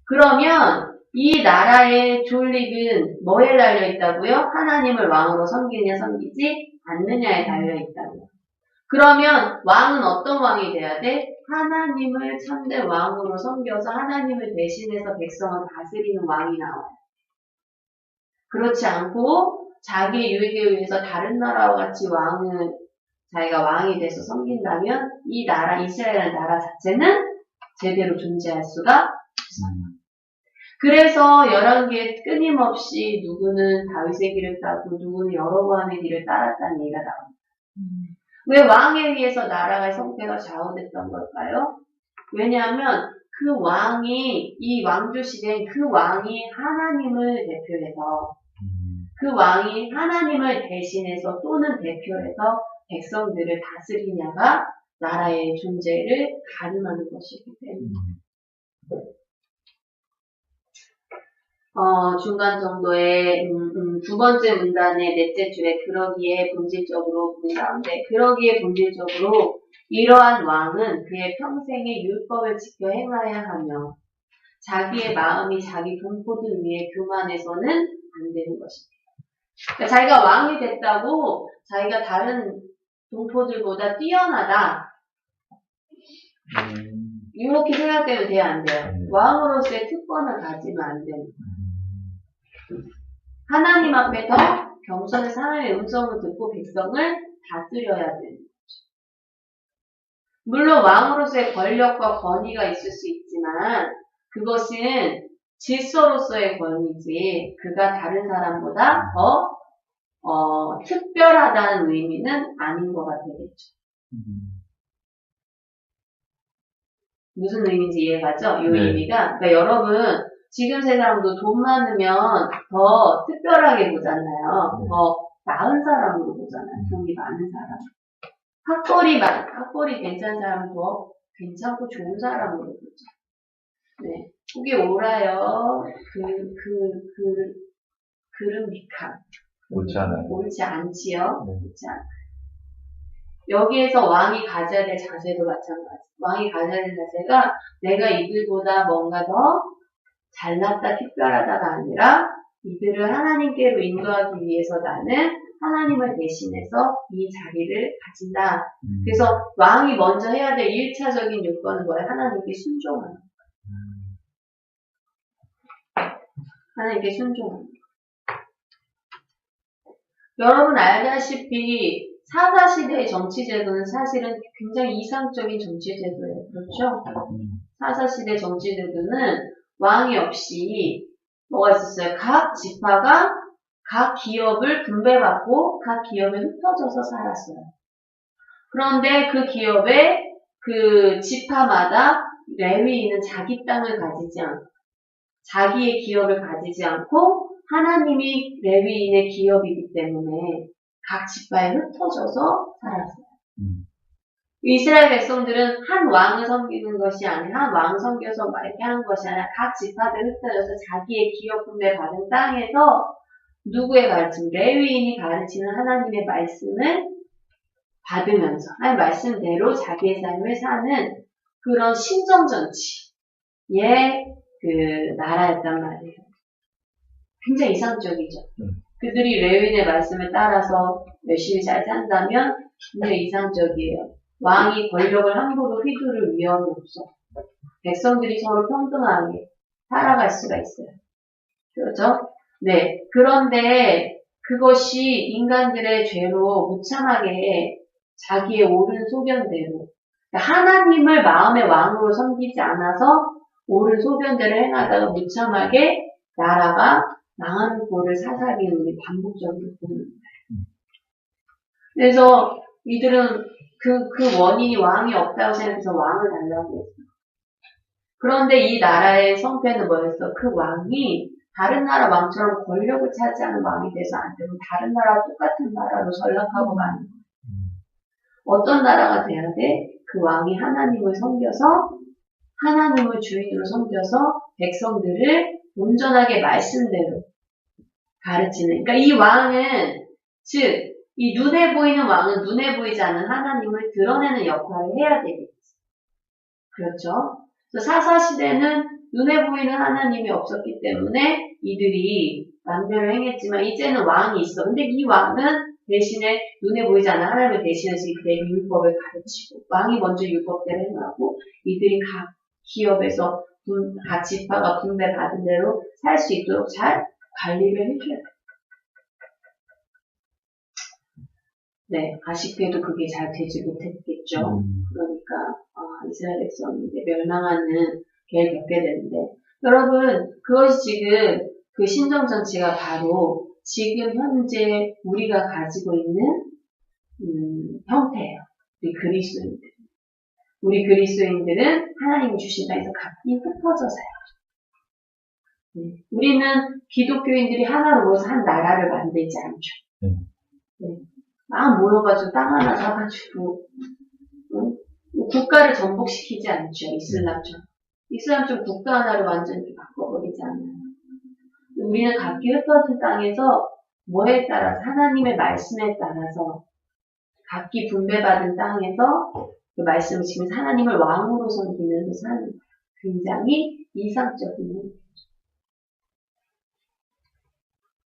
[SPEAKER 1] 그러면 이 나라의 존립은 뭐에 달려있다고요? 하나님을 왕으로 섬기느냐 섬기지 않느냐에 달려있다고요. 그러면 왕은 어떤 왕이 돼야 돼? 하나님을 참된 왕으로 섬겨서 하나님을 대신해서 백성을 다스리는 왕이 나와요. 그렇지 않고 자기의 유익에 의해서 다른 나라와 같이 자기가 왕이 돼서 섬긴다면 이 나라, 이스라엘이라는 나라 자체는 제대로 존재할 수가 없어요. 그래서 열왕기에 끊임없이 누구는 다윗의 길을 따고 누구는 여로보암의 길을 따랐다는 얘기가 나옵니다. 왜 왕에 의해서 나라의 성패가 좌우됐던 걸까요? 왜냐하면 그 왕이, 이 왕조 시대엔 그 왕이 하나님을 대표해서 그 왕이 하나님을 대신해서 또는 대표해서 백성들을 다스리냐가 나라의 존재를 가늠하는 것이기 때문에 중간 정도의 두 번째 문단의 넷째 줄에 그러기에 본질적으로 본 가운데 그러기에 본질적으로 이러한 왕은 그의 평생의 율법을 지켜 행하여야 하며 자기의 마음이 자기 동포들 위해 교만해서는 안 되는 것입니다. 그러니까 자기가 왕이 됐다고 자기가 다른 동포들보다 뛰어나다 이렇게 생각되면 돼야 안 돼요. 왕으로서의 특권을 가지면 안 됩니다. 하나님 앞에서 겸손히 하나님의 음성을 듣고 백성을 다스려야 되는 거죠. 물론 왕으로서의 권력과 권위가 있을 수 있지만 그것은 질서로서의 권위지 그가 다른 사람보다 더 특별하다는 의미는 아닌 거가 되겠죠. 무슨 의미인지 이해가죠? 이 의미가. 그러니까 여러분 지금 세상도 돈 많으면 더 특별하게 보잖아요. 더 나은 사람으로 보잖아요. 돈이 많은 사람. 학벌이 괜찮은 사람은 더 괜찮고 좋은 사람으로 보죠. 네. 그게 옳아요. 그럽니까?
[SPEAKER 3] 옳지 않아요.
[SPEAKER 1] 옳지 않지요. 옳지 않아요. 여기에서 왕이 가져야 될 자세도 마찬가지. 왕이 가져야 될 자세가 내가 이들보다 뭔가 더 잘났다, 특별하다가 아니라 이들을 하나님께로 인도하기 위해서 나는 하나님을 대신해서 이 자리를 가진다. 그래서 왕이 먼저 해야 될 1차적인 요건은 뭐예요? 하나님께 순종하는 거예요. 하나님께 순종하는 거예요. 여러분 알다시피 사사시대의 정치제도는 사실은 굉장히 이상적인 정치제도예요. 그렇죠? 사사시대 정치제도는 왕이 없이 뭐가 있었어요? 각 지파가 각 기업을 분배받고 각 기업에 흩어져서 살았어요. 그런데 그 기업에 그 지파마다 레위인은 자기 땅을 가지지 않고 자기의 기업을 가지지 않고 하나님이 레위인의 기업이기 때문에 각 지파에 흩어져서 살았어요. 이스라엘 백성들은 한 왕을 섬기는 것이 아니라 한 왕 섬겨서 막 이렇게 하는 것이 아니라 각 지파들 흩어져서 자기의 기업 분배 받은 땅에서 누구의 가르침? 레위인이 가르치는 하나님의 말씀을 받으면서 하나님 말씀대로 자기의 삶을 사는 그런 신정정치의 그 나라였단 말이에요. 굉장히 이상적이죠. 그들이 레위인의 말씀을 따라서 열심히 잘 산다면 굉장히 이상적이에요. 왕이 권력을 함부로 휘두를 위험이 없어. 백성들이 서로 평등하게 살아갈 수가 있어요. 그렇죠? 네. 그런데 그것이 인간들의 죄로 무참하게 자기의 옳은 소견대로 하나님을 마음의 왕으로 섬기지 않아서 옳은 소견대로 행하다가 무참하게 나라가 망하는 꼴을 사사기는 우리 반복적으로 보는 거예요. 그래서 이들은 그 원인이 왕이 없다고 생각해서 왕을 달라고 했어요. 그런데 이 나라의 성패는 뭐였어? 그 왕이 다른 나라 왕처럼 권력을 차지하는 왕이 돼서 안 되고 다른 나라와 똑같은 나라로 전락하고 마는 거예요. 어떤 나라가 돼야 돼? 그 왕이 하나님을 섬겨서 하나님을 주인으로 섬겨서 백성들을 온전하게 말씀대로 가르치는. 그러니까 이 왕은 즉 이 눈에 보이는 왕은 눈에 보이지 않는 하나님을 드러내는 역할을 해야 되겠지. 그렇죠? 그래서 사사시대는 눈에 보이는 하나님이 없었기 때문에 이들이 맘대로 행했지만 이제는 왕이 있어. 근데 이 왕은 대신에 눈에 보이지 않는 하나님을 대신해서 이들에게 율법을 가르치고 왕이 먼저 율법대로 행하고 이들이 각 기업에서 각 지파가 분배받은 대로 살 수 있도록 잘 관리를 해줘야 돼요. 네, 아쉽게도 그게 잘 되지 못했겠죠. 그러니까 이스라엘 백성이 이제 멸망하는 계획을 겪게 되는데 여러분 그것이 지금 그 신정정치가 바로 지금 현재 우리가 가지고 있는 형태예요. 우리 그리스도인들은 하나님이 주신 땅에서 각기 흩어져 살아요. 네. 우리는 기독교인들이 하나로 모여서 한 나라를 만들지 않죠. 네. 막 모여가지고 땅 하나 사가지고 국가를 전복시키지 않죠. 이슬람처럼 국가 하나를 완전히 바꿔버리지 않아요. 우리는 각기 흩어진 땅에서 뭐에 따라서 하나님의 말씀에 따라서 각기 분배받은 땅에서 그 말씀을 지금 하나님을 왕으로 섬기면서 사는 굉장히 이상적인 일이죠.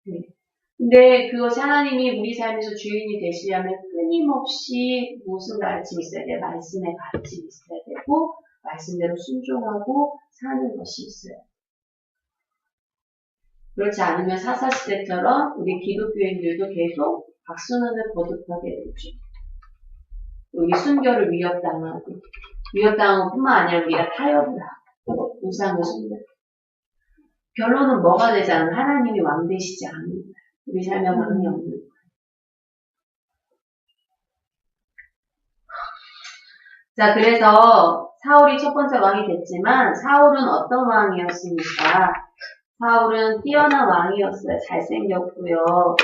[SPEAKER 1] 네. 근데 그것이 하나님이 우리 삶에서 주인이 되시려면 끊임없이 무슨 가르침이 있어야 돼요? 말씀의 가르침이 있어야 되고 말씀대로 순종하고 사는 것이 있어요. 그렇지 않으면 사사시대처럼 우리 기독교인들도 계속 박수는을 거듭하게 되죠. 우리 순교를 위협당하고 뿐만 아니라 우리가 타협을 하고 우상을 숭배. 결론은 뭐가 되지 않으면 하나님이 왕 되시지 않는 거예요. 우리 삶에 왕이 없는 거예요. 자, 그래서 사울이 첫 번째 왕이 됐지만 사울은 어떤 왕이었습니까? 사울은 뛰어난 왕이었어요. 잘생겼고요.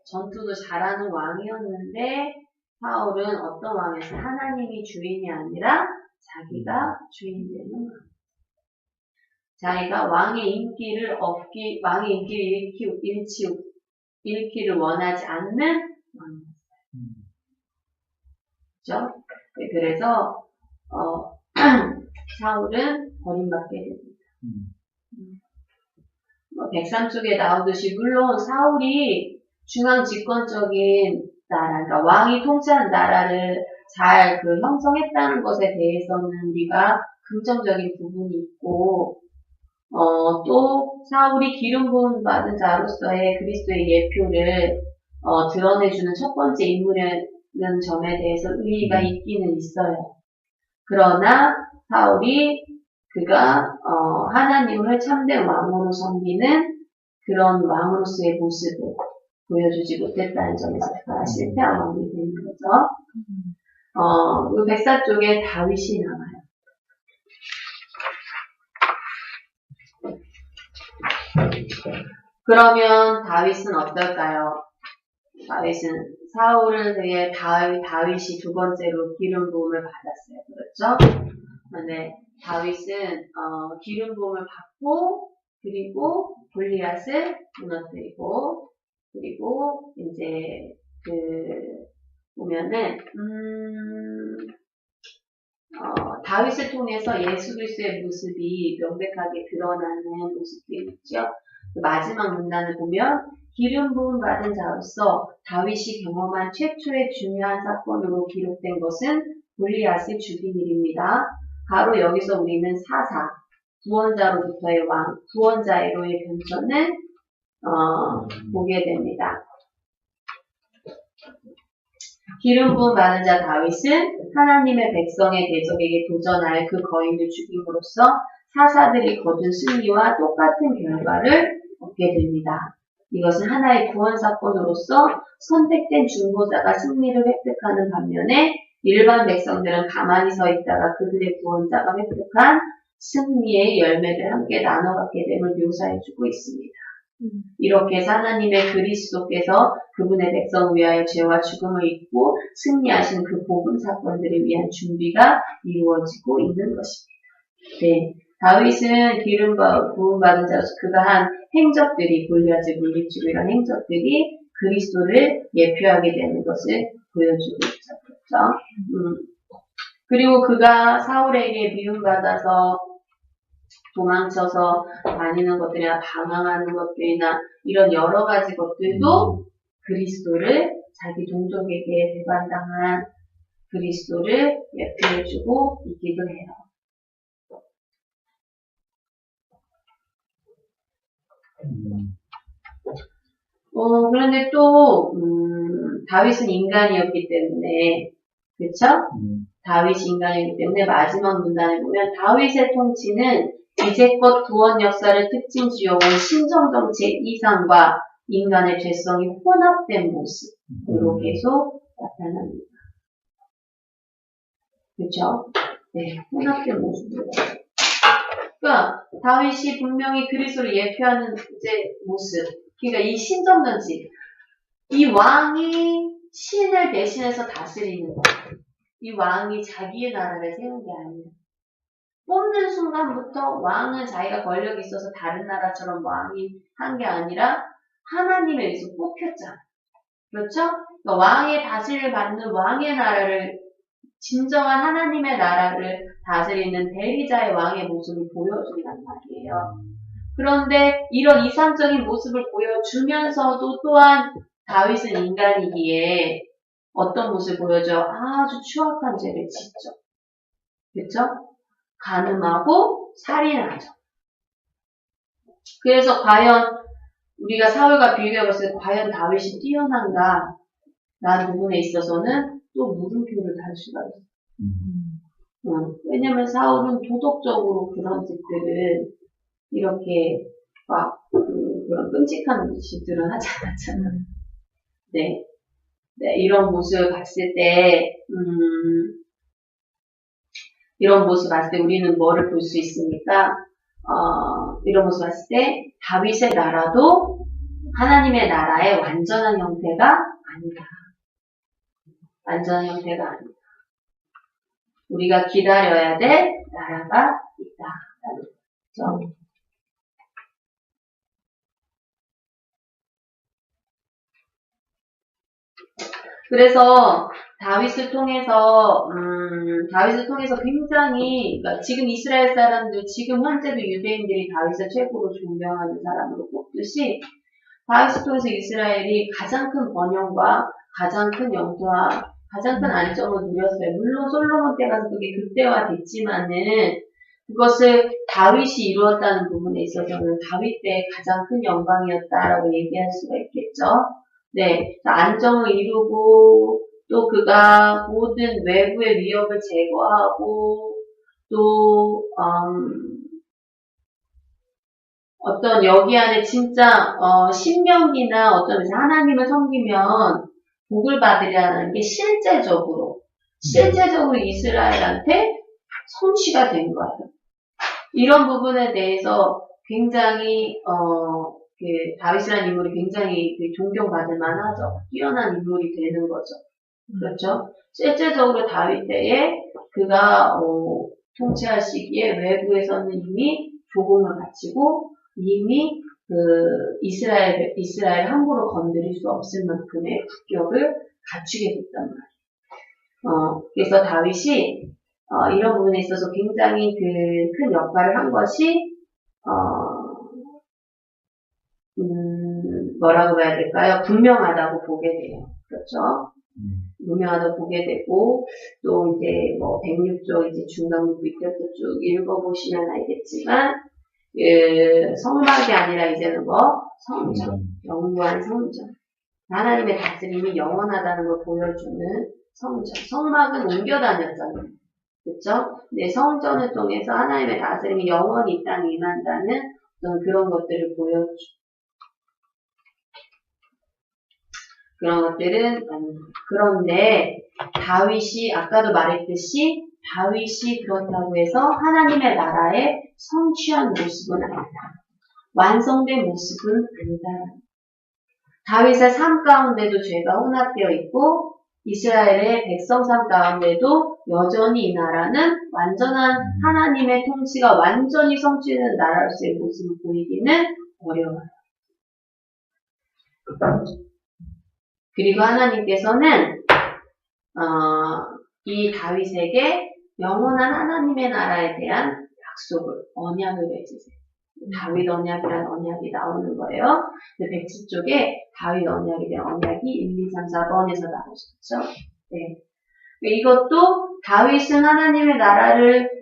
[SPEAKER 1] 전투도 잘하는 왕이었는데 사울은 어떤 왕이었어요? 하나님이 주인이 아니라 자기가 주인 되는 왕. 자기가 왕의 인기를 잃기를 원하지 않는 왕이었어요. 그죠? 네, 그래서, 사울은 버림받게 됩니다. 103쪽에 나오듯이, 물론 사울이 중앙 집권적인 나라, 그러니까 왕이 통치하는 나라를 잘 형성했다는 것에 대해서는 우리가 긍정적인 부분이 있고, 또 사울이 기름 부음 받은 자로서의 그리스도의 예표를 드러내주는 첫 번째 인물이라는 점에 대해서 의의가 있기는 있어요. 그러나 그가 하나님을 참된 왕으로 섬기는 그런 왕으로서의 모습을 보여주지 못했다는 점에서 그가 실패한 왕이 되는 거죠. 그 104쪽에 다윗이 나와요. 그러면 다윗은 어떨까요? 다윗은 사울을 위해 다윗이 두 번째로 기름 부음을 받았어요. 그렇죠? 네, 다윗은 기름 부음을 받고 그리고 골리앗을 무너뜨리고 그리고 이제 보면은 다윗을 통해서 예수 그리스도의 모습이 명백하게 드러나는 모습들이 있죠. 그 마지막 문단을 보면 기름 부음 받은 자로서 다윗이 경험한 최초의 중요한 사건으로 기록된 것은 골리앗을 죽인 일입니다. 바로 여기서 우리는 사사, 구원자로부터의 왕, 구원자로의 변천을 보게 됩니다. 기름 부음 받은 자 다윗은 하나님의 백성의 대적에게 도전하여 그 거인을 죽임으로써 사사들이 거둔 승리와 똑같은 결과를 얻게 됩니다. 이것은 하나의 구원 사건으로서 선택된 중보자가 승리를 획득하는 반면에 일반 백성들은 가만히 서 있다가 그들의 구원자가 획득한 승리의 열매를 함께 나눠 갖게 됨을 묘사해주고 있습니다. 이렇게 하나님의 그리스도께서 그분의 백성을 위하여 죄와 죽음을 입고 승리하신 그 복음 사건들을 위한 준비가 이루어지고 있는 것입니다. 네, 다윗은 기름 부음 받은 자로서 그가 한 행적들이 골리앗을 물리치고 이런 행적들이 그리스도를 예표하게 되는 것을 보여주고 있죠. 그렇죠? 그리고 그가 사울에게 미움받아서 도망쳐서 다니는 것들이나 방황하는 것들이나 이런 여러 가지 것들도 그리스도를 자기 동족에게 배반당한 그리스도를 예표해주고 있기도 해요. 그런데 또 다윗은 인간이었기 때문에 그렇죠? 다윗이 인간이기 때문에 마지막 문단을 보면 다윗의 통치는 이제껏 구원 역사를 특징지어온 신정정책 이상과 인간의 죄성이 혼합된 모습으로 계속 나타납니다. 그렇죠? 네, 혼합된 모습으로. 그러니까 다윗이 분명히 그리스도를 예표하는 이제 모습. 그러니까 이 신정정치, 이 왕이 신을 대신해서 다스리는 거. 이 왕이 자기의 나라를 세운 게 아니라. 뽑는 순간부터 왕은 자기가 권력이 있어서 다른 나라처럼 왕이 한 게 아니라 하나님에 의해서 뽑혔잖아. 그렇죠? 그러니까 왕의 다스림을 받는 왕의 나라를 진정한 하나님의 나라를 다스리는 대리자의 왕의 모습을 보여준단 말이에요. 그런데 이런 이상적인 모습을 보여주면서도 또한 다윗은 인간이기에 어떤 모습을 보여줘? 아주 추악한 죄를 짓죠. 그렇죠? 간음하고 살인하죠. 그래서 과연 우리가 사울과 비교해봤을 때 과연 다윗이 뛰어난가? 라는 부분에 있어서는 또 물음표를 달 수가 있어요. 왜냐면 사울은 도덕적으로 그런 짓들을 이렇게 막 그런 끔찍한 짓들은 하지 않았잖아요. 네. 네, 이런 모습을 봤을 때 이런 모습 봤을 때 우리는 뭐를 볼 수 있습니까? 이런 모습 봤을 때 다윗의 나라도 하나님의 나라의 완전한 형태가 아니다. 완전한 형태가 아니다. 우리가 기다려야 될 나라가 있다. 그렇죠? 그래서 다윗을 통해서 굉장히, 그러니까 지금 이스라엘 사람들, 지금 현재도 유대인들이 다윗을 최고로 존경하는 사람으로 뽑듯이, 다윗을 통해서 이스라엘이 가장 큰 번영과 가장 큰 영토와 가장 큰 안정을 누렸어요. 물론 솔로몬 때 가서 그게 극대화됐지만은, 그것을 다윗이 이루었다는 부분에 있어서는 다윗 때 가장 큰 영광이었다라고 얘기할 수가 있겠죠. 네, 안정을 이루고 또 그가 모든 외부의 위협을 제거하고 또 어떤 여기 안에 진짜 신명기나 어떤 하나님을 섬기면 복을 받으려는 게 실제적으로 이스라엘한테 성취가 된 거예요. 이런 부분에 대해서 굉장히 다윗이라는 인물이 굉장히 존경받을 만하죠. 뛰어난 인물이 되는 거죠. 그렇죠? 실제적으로 다윗 때에 그가 통치할 시기에 외부에서는 이미 조공을 바치고 이미 이스라엘 함부로 건드릴 수 없을 만큼의 국격을 갖추게 됐단 말이에요. 그래서 다윗이 이런 부분에 있어서 굉장히 큰 역할을 한 것이 뭐라고 봐야 될까요? 분명하다고 보게 돼요. 그렇죠? 분명하다고 보게 되고, 또 이제 106조 이제 중간부 밑에부터 쭉 읽어보시면 알겠지만, 성막이 아니라 이제는 성전. 영원한 성전. 하나님의 다스림이 영원하다는 걸 보여주는 성전. 성막은 옮겨 다녔잖아요. 그렇죠? 네, 성전을 통해서 하나님의 다스림이 영원히 이 땅에 임한다는 그런 것들을 보여주죠. 그런 것들은 그런데 다윗이 아까도 말했듯이 다윗이 그렇다고 해서 하나님의 나라의 성취한 모습은 아니다. 완성된 모습은 아니다. 다윗의 삶 가운데도 죄가 혼합되어 있고 이스라엘의 백성 삶 가운데도 여전히 이 나라는 완전한 하나님의 통치가 완전히 성취되는 나라로서의 모습을 보이기는 어려워요. 그리고 하나님께서는 이 다윗에게 영원한 하나님의 나라에 대한 약속을, 언약을 해주세요. 다윗 언약이라는 언약이 나오는 거예요. 110쪽에 다윗 언약에 대한 언약이 1, 2, 3, 4번에서 나오셨죠. 네. 이것도 다윗은 하나님의 나라를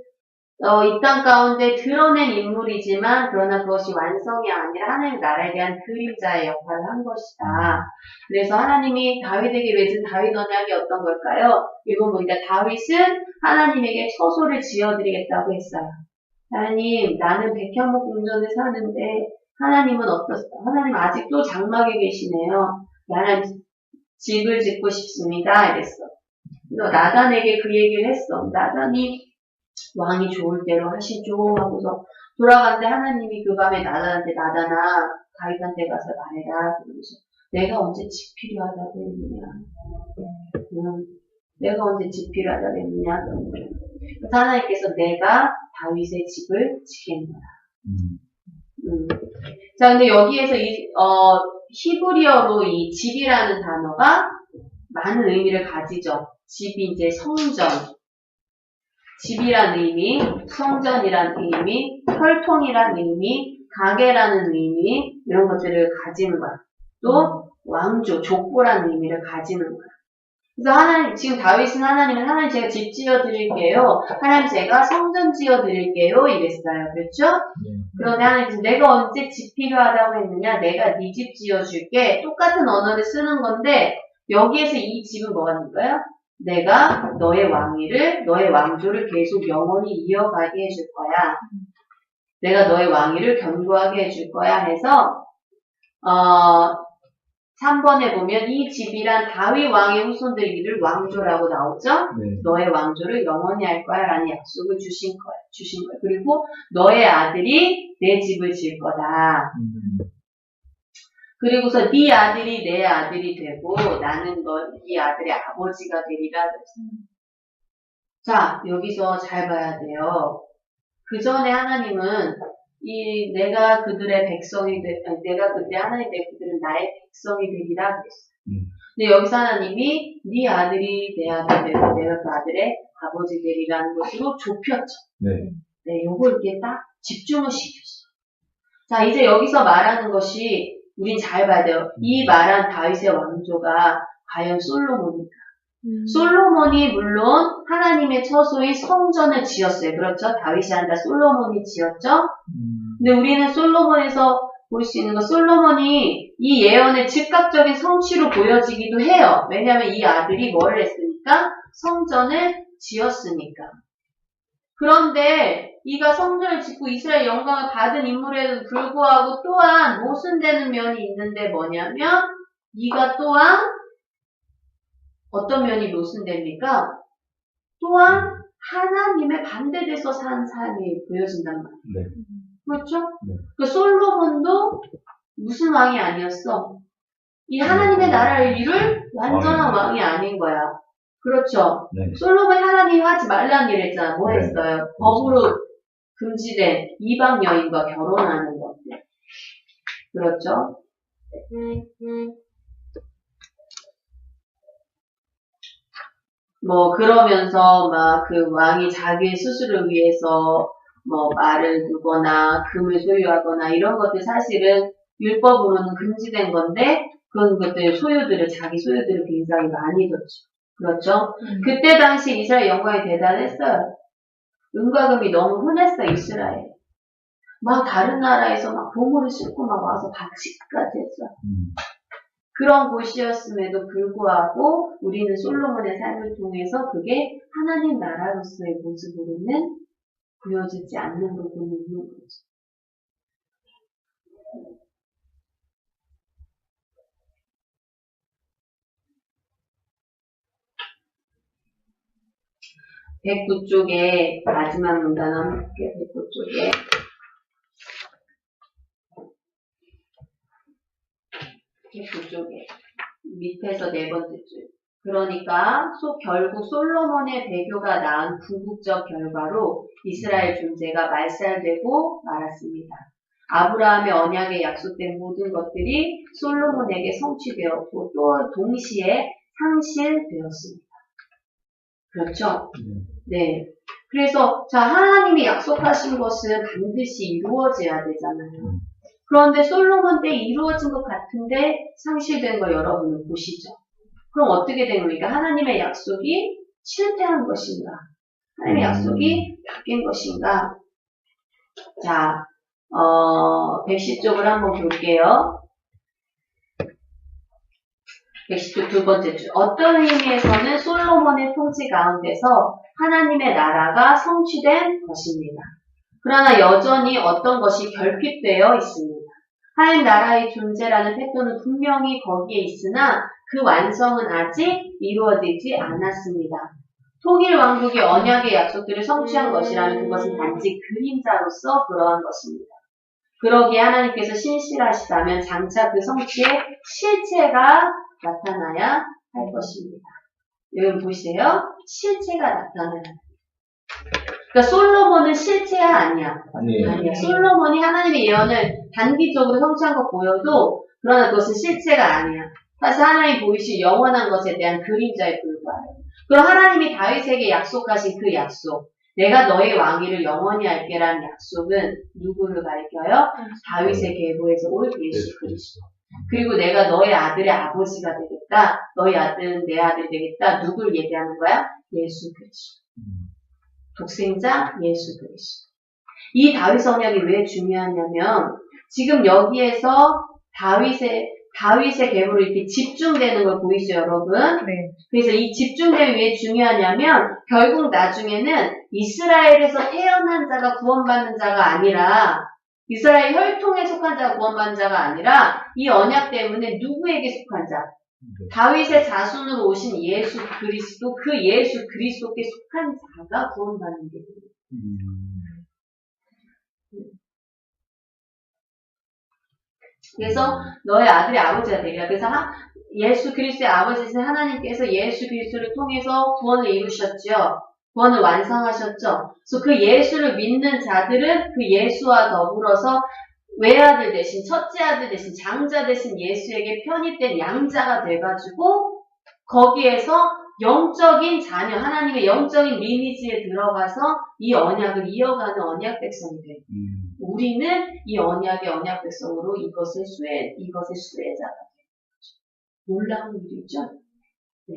[SPEAKER 1] 이 땅 가운데 드러낸 인물이지만 그러나 그것이 완성이 아니라 하나님의 나라에 대한 그림자의 역할을 한 것이다. 그래서 하나님이 다윗에게 맺은 다윗 언약이 어떤 걸까요? 이건 보니까 다윗은 하나님에게 처소를 지어드리겠다고 했어요. 하나님, 나는 백향목 궁전에 사는데 하나님은 어떻습니까? 하나님 아직도 장막에 계시네요. 나는 집을 짓고 싶습니다. 이랬어. 그래서 나단에게 그 얘기를 했어. 나단이 왕이 좋을 대로 하시죠 하고서 돌아갔는데 하나님이 그 밤에 나단한테 나단아 다윗한테 가서 말해라. 그러면서 내가 언제 집 필요하다고 했느냐. 내가 언제 집 필요하다고 했느냐. 그래서 하나님께서 내가 다윗의 집을 지겠노라. 자, 근데 여기에서 히브리어로 이 집이라는 단어가 많은 의미를 가지죠. 집이 이제 성전, 집이란 의미, 성전이란 의미, 혈통이란 의미, 가게라는 의미, 이런 것들을 가지는 거야. 또 왕조, 족보라는 의미를 가지는 거야. 그래서 지금 다윗은 하나님 제가 집 지어드릴게요. 하나님 제가 성전 지어드릴게요. 이랬어요. 그렇죠? 그런데 하나님 내가 언제 집 필요하다고 했느냐? 내가 네 집 지어줄게. 똑같은 언어를 쓰는 건데 여기에서 이 집은 뭐가 있는 거예요? 내가 너의 너의 왕조를 계속 영원히 이어가게 해줄 거야. 내가 너의 왕위를 견고하게 해줄 거야 해서 3번에 보면 이 집이란 다윗 왕의 후손들의 이를 왕조라고 나오죠? 네. 너의 왕조를 영원히 할 거야 라는 약속을 주신 거예요. 그리고 너의 아들이 내 집을 질 거다. 그리고서 네 아들이 내 아들이 되고 나는 네 아들의 아버지가 되리라 그랬어요. 자, 여기서 잘 봐야 돼요. 그 전에 하나님은 내가 그들의 백성이 내가 그들의 하나님 되 그들은 나의 백성이 되리라 그랬어요. 근데 여기서 하나님이 네 아들이 내 아들 되고 내가 그 아들의 아버지 되리라는 것으로 좁혔죠.
[SPEAKER 3] 네.
[SPEAKER 1] 네, 요거 이렇게 딱 집중을 시켰어. 자, 이제 여기서 말하는 것이 우린 잘 봐야 돼요. 이 말한 다윗의 왕조가 과연 솔로몬일까? 솔로몬이 물론 하나님의 처소인 성전을 지었어요. 그렇죠? 다윗이 아니라 솔로몬이 지었죠? 근데 우리는 솔로몬에서 볼 수 있는 건 솔로몬이 이 예언의 즉각적인 성취로 보여지기도 해요. 왜냐하면 이 아들이 뭘 했으니까? 성전을 지었으니까. 그런데 이가 성전을 짓고 이스라엘 영광을 받은 인물에도 불구하고 또한 모순되는 면이 있는데 뭐냐면 이가 또한 어떤 면이 모순됩니까? 또한 하나님의 반대돼서 산 삶이 보여진단 말이에요.
[SPEAKER 3] 네.
[SPEAKER 1] 그렇죠?
[SPEAKER 3] 네.
[SPEAKER 1] 그 솔로몬도 무슨 왕이 아니었어. 이 하나님의 나라를 이룰 완전한 왕이 아닌 거야. 그렇죠?
[SPEAKER 3] 네.
[SPEAKER 1] 솔로몬이 하나님이 하지 말라는 일을 했잖아. 뭐
[SPEAKER 3] 네.
[SPEAKER 1] 했어요? 법으로 금지된 이방 여인과 결혼하는 것들. 그렇죠? 뭐 그러면서 막 그 왕이 자기의 수술을 위해서 뭐 말을 두거나 금을 소유하거나 이런 것들 사실은 율법으로는 금지된 건데 그런 것들 소유들을 자기 소유들을 굉장히 많이 뒀죠. 그렇죠? 그때 당시 이스라엘 영광이 대단했어요. 은과 금이 너무 흔했어 이스라엘. 막 다른 나라에서 막 보물을 싣고 막 와서 박식까지 했어. 그런 곳이었음에도 불구하고 우리는 솔로몬의 삶을 통해서 그게 하나님 나라로서의 모습으로는 보여지지 않는 부분이 있는 거죠. (109쪽에) 마지막 문단 한번 볼게요. 109쪽에 그쪽에 밑에서 네 번째 줄. 그러니까 결국 솔로몬의 배교가 낳은 궁극적 결과로 이스라엘 존재가 말살되고 말았습니다. 아브라함의 언약에 약속된 모든 것들이 솔로몬에게 성취되었고 또 동시에 상실되었습니다. 그렇죠? 네. 그래서 자 하나님이 약속하신 것은 반드시 이루어져야 되잖아요. 그런데 솔로몬 때 이루어진 것 같은데 상실된 거 여러분은 보시죠. 그럼 어떻게 된 겁니까? 하나님의 약속이 실패한 것인가? 하나님의 약속이 바뀐 것인가? 자, 110쪽을 한번 볼게요. 110쪽 두 번째 줄. 어떤 의미에서는 솔로몬의 통치 가운데서 하나님의 나라가 성취된 것입니다. 그러나 여전히 어떤 것이 결핍되어 있습니다. 하나님 나라의 존재라는 팩토는 분명히 거기에 있으나 그 완성은 아직 이루어지지 않았습니다. 통일 왕국의 언약의 약속들을 성취한 것이라면 그것은 단지 그림자로서 그러한 것입니다. 그러기에 하나님께서 신실하시다면 장차 그 성취의 실체가 나타나야 할 것입니다. 여러분 보세요. 실체가 나타나야 합니다. 그러니까 솔로몬은 실체야 아니야? 아니야. 솔로몬이 하나님의 예언을 단기적으로 성취한 거 보여도 그러나 그것은 실체가 아니야. 사실 하나님이 보이실 영원한 것에 대한 그림자에 불과해요. 그럼 하나님이 다윗에게 약속하신 그 약속, 내가 너의 왕위를 영원히 할게라는 약속은 누구를 가리켜요? 다윗의 계보에서 올 예수 그리스도. 그리고 내가 너의 아들의 아버지가 되겠다. 너의 아들은 내 아들 되겠다. 누굴 얘기하는 거야? 예수 그리스도. 독생자 예수 그리스도. 이 다윗 언약이 왜 중요하냐면 지금 여기에서 다윗의 계보로 이렇게 집중되는 걸 보이죠, 여러분?
[SPEAKER 2] 네.
[SPEAKER 1] 그래서 이 집중됨이 왜 중요하냐면 결국 나중에는 이스라엘에서 태어난 자가 구원받는 자가 아니라 이스라엘 혈통에 속한 자가 구원받는 자가 아니라 이 언약 때문에 누구에게 속한 자? 다윗의 자손으로 오신 예수 그리스도, 그 예수 그리스도께 속한 자가 구원받는 게 됩니다. 그래서 너의 아들의 아버지가 되리라. 그래서 예수 그리스도의 아버지신 하나님께서 예수 그리스도를 통해서 구원을 이루셨죠. 구원을 완성하셨죠. 그래서 그 예수를 믿는 자들은 그 예수와 더불어서 외아들 대신, 첫째 아들 대신, 장자 대신 예수에게 편입된 양자가 돼가지고 거기에서 영적인 자녀, 하나님의 영적인 리니지에 들어가서 이 언약을 이어가는 언약 백성이 돼요. 우리는 이 언약의 언약 백성으로 이것의 수혜자가 돼요. 놀라운 일이죠. 네.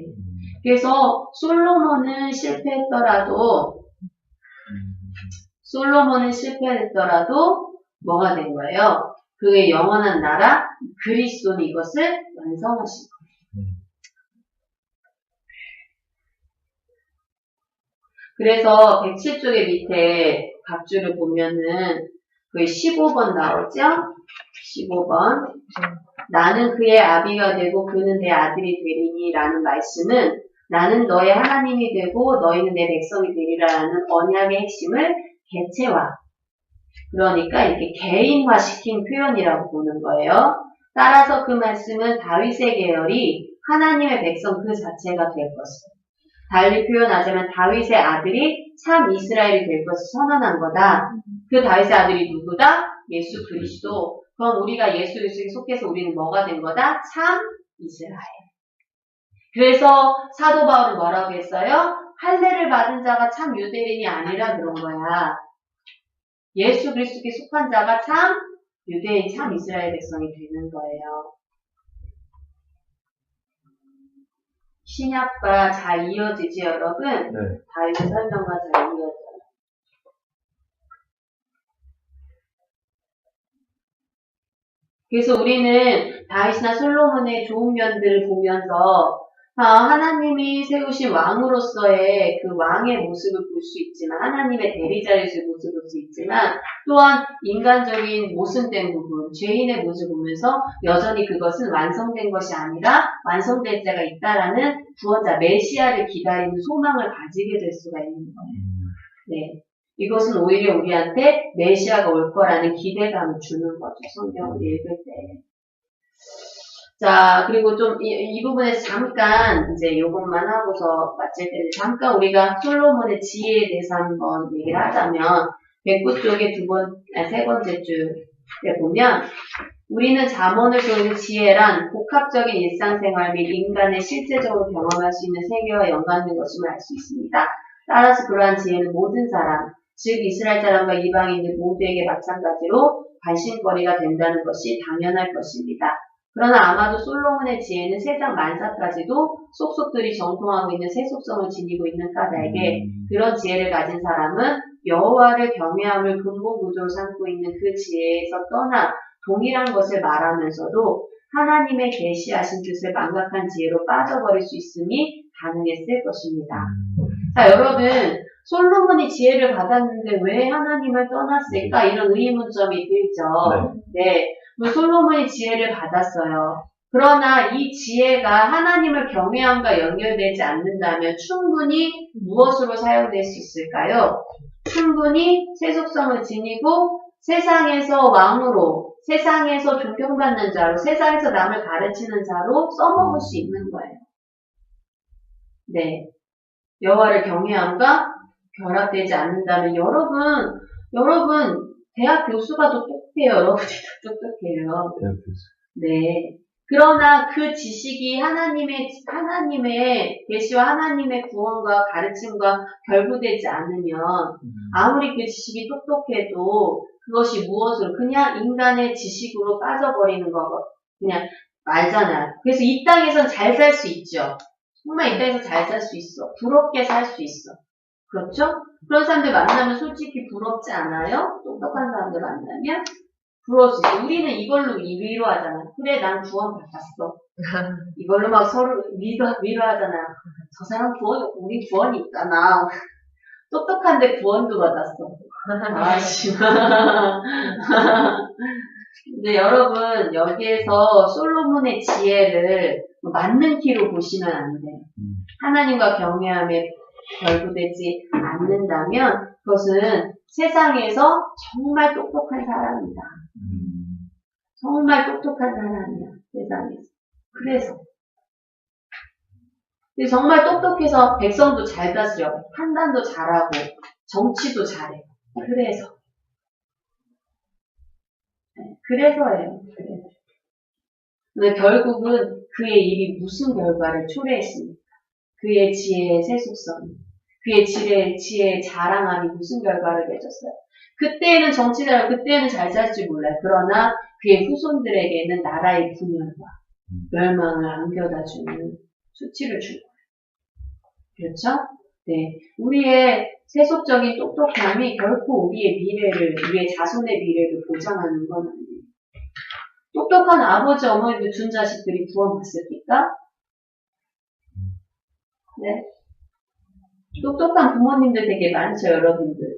[SPEAKER 1] 그래서 솔로몬은 실패했더라도 뭐가 된 거예요? 그의 영원한 나라 그리스도는 이것을 완성하신 거예요. 그래서 107쪽의 밑에 각주를 보면은 그 15번 나오죠? 15번. 나는 그의 아비가 되고 그는 내 아들이 되리니 라는 말씀은 나는 너의 하나님이 되고 너희는 내 백성이 되리라는 언약의 핵심을 개체화. 그러니까 이렇게 개인화시킨 표현이라고 보는 거예요. 따라서 그 말씀은 다윗의 계열이 하나님의 백성 그 자체가 될 것을. 달리 표현하자면 다윗의 아들이 참 이스라엘이 될 것을 선언한 거다. 그 다윗의 아들이 누구다? 예수 그리스도. 그럼 우리가 예수 그리스도에 속해서 우리는 뭐가 된 거다? 참 이스라엘. 그래서 사도 바울은 뭐라고 했어요? 할례를 받은 자가 참 유대인이 아니라 그런 거야. 예수 그리스도께 속한 자가 참 유대인, 참 이스라엘 백성이 되는 거예요. 신약과 잘 이어지지 여러분?
[SPEAKER 3] 네.
[SPEAKER 1] 다윗의 설명과 잘 이어져요. 그래서 우리는 다윗이나 솔로몬의 좋은 면들을 보면서 하나님이 세우신 왕으로서의 그 왕의 모습을 볼 수 있지만, 하나님의 대리자이신 모습을 볼 수 있지만, 또한 인간적인 모순된 부분, 죄인의 모습을 보면서 여전히 그것은 완성된 것이 아니라 완성될 자가 있다라는 구원자, 메시아를 기다리는 소망을 가지게 될 수가 있는 거예요. 네. 이것은 오히려 우리한테 메시아가 올 거라는 기대감을 주는 거죠. 성경을 읽을 때. 자, 그리고 좀 이 부분에서 잠깐 이제 요것만 하고서 마칠 텐데, 잠깐 우리가 솔로몬의 지혜에 대해서 한번 얘기를 하자면 109쪽의 세 번째 줄에 보면 우리는 잠언을 통해서 지혜란 복합적인 일상생활 및 인간의 실제적으로 경험할 수 있는 세계와 연관된 것임을 알 수 있습니다. 따라서 그러한 지혜는 모든 사람, 즉 이스라엘 사람과 이방인들 모두에게 마찬가지로 관심거리가 된다는 것이 당연할 것입니다. 그러나 아마도 솔로몬의 지혜는 세상 만사까지도 속속들이 정통하고 있는 세속성을 지니고 있는 까닭에 그런 지혜를 가진 사람은 여호와를 경외함을 근본 구조로 삼고 있는 그 지혜에서 떠나 동일한 것을 말하면서도 하나님의 계시하신 뜻을 망각한 지혜로 빠져버릴 수 있음이 가능했을 것입니다. 자, 여러분, 솔로몬이 지혜를 받았는데 왜 하나님을 떠났을까? 이런 의문점이 들죠. 네. 솔로몬이 지혜를 받았어요. 그러나 이 지혜가 하나님을 경외함과 연결되지 않는다면 충분히 무엇으로 사용될 수 있을까요? 충분히 세속성을 지니고 세상에서 왕으로, 세상에서 존경받는 자로, 세상에서 남을 가르치는 자로 써먹을 수 있는 거예요. 네. 여호와를 경외함과 결합되지 않는다면 여러분 대학 교수가 더 똑똑해요. 여러분이 더 똑똑해요.
[SPEAKER 3] 대학 교수.
[SPEAKER 1] 네. 그러나 그 지식이 하나님의 계시와 하나님의 구원과 가르침과 결부되지 않으면 아무리 그 지식이 똑똑해도 그것이 무엇으로 그냥 인간의 지식으로 빠져버리는 거 그냥 말잖아요. 그래서 이 땅에선 잘 살 수 있죠. 정말 이 땅에서 잘 살 수 있어. 부럽게 살 수 있어. 그렇죠? 그런 사람들 만나면 솔직히 부럽지 않아요? 똑똑한 사람들 만나면? 부러울 수 있어. 우리는 이걸로 위로하잖아. 그래, 난 구원 받았어. 이걸로 막 서로 위로하잖아. 저 사람 우리 구원이 있잖아. 똑똑한데 구원도 받았어. 아씨. 근데 여러분, 여기에서 솔로몬의 지혜를 맞는 키로 보시면 안 돼요. 하나님과 경외함에 결부되지 않는다면 그것은 세상에서 정말 똑똑한 사람이다. 정말 똑똑한 사람이야. 세상에서. 그래서 정말 똑똑해서 백성도 잘 다스려. 판단도 잘하고 정치도 잘해. 그래서 그래서예요. 그래서. 근데 결국은 그의 일이 무슨 결과를 초래했습니까? 그의 지혜의 세속성이, 그의 지혜의 자랑함이 무슨 결과를 맺었어요? 그때는 정치자로 그때는 잘 살 줄 몰라요. 그러나 그의 후손들에게는 나라의 분열과 멸망을 안겨다주는 수치를 준 거예요. 그렇죠? 네. 우리의 세속적인 똑똑함이 결코 우리의 자손의 미래를 보장하는 건 아니에요. 똑똑한 아버지, 어머니도 둔 자식들이 구원받습니까? 네. 똑똑한 부모님들 되게 많죠, 여러분들.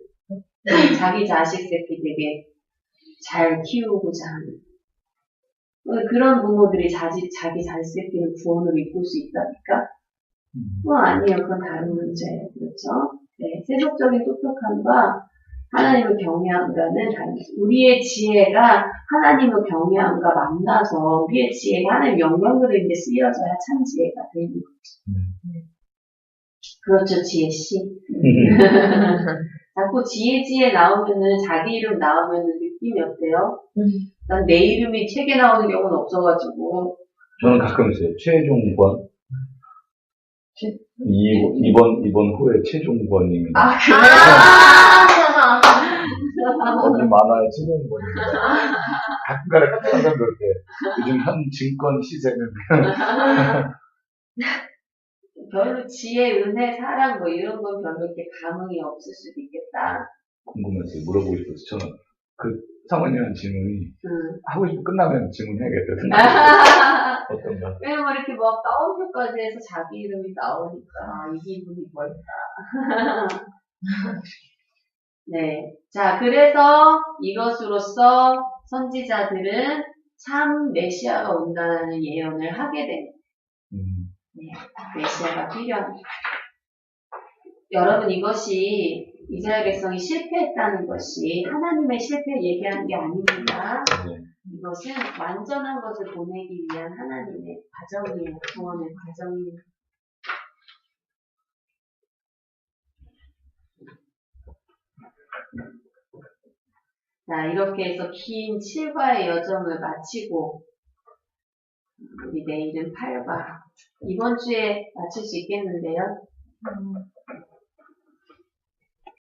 [SPEAKER 1] 자기 자식 새끼 되게 잘 키우고자 하는. 그런 부모들이 자기 자식 새끼는 구원을 이끌 수 있답니까? 아니에요. 그건 다른 문제예요. 그렇죠? 네. 세속적인 똑똑함과 하나님을 경외함과는 다른 거죠. 우리의 지혜가 하나님을 경외함과 만나서 우리의 지혜가 하나님 영광으로 인해 쓰여져야 참 지혜가 되는 거죠. 그렇죠, 지혜씨. 자꾸 지혜 나오면은, 자기 이름 나오면은 느낌이 어때요? 난 내 이름이 책에 나오는 경우는 없어가지고.
[SPEAKER 3] 저는 가끔 있어요. 최종권. 이번 후에 최종권입니다.
[SPEAKER 1] 아, 그래요?
[SPEAKER 3] 어디 만화에 최종권입니다. 가끔가다 항상 그렇게. 요즘 현 증권 시세는.
[SPEAKER 1] 별로 지혜, 은혜, 사랑 뭐 이런 건 별로 이렇게 감흥이 없을 수도 있겠다.
[SPEAKER 3] 궁금해서 물어보고 싶어서 저는 그 사모님한 질문이 하고 싶으면 끝나면 질문해야겠거든요. 어떤가?
[SPEAKER 1] 왜냐면 이렇게 막 따옴표까지 해서 자기 이름이 나오니까 이 기분이 뭘까? 네. 자, 그래서 이것으로써 선지자들은 참 메시아가 온다는 예언을 하게 됩니다. 네, 메시아가 필요합니다. 여러분, 이것이 이스라엘 백성이 실패했다는 것이 하나님의 실패를 얘기하는 게 아닙니다. 이것은 완전한 것을 보내기 위한 하나님의 과정이에요. 구원의 과정이에요. 자, 이렇게 해서 긴 7과의 여정을 마치고 우리 내일은 8과 이번 주에 마칠 수 있겠는데요.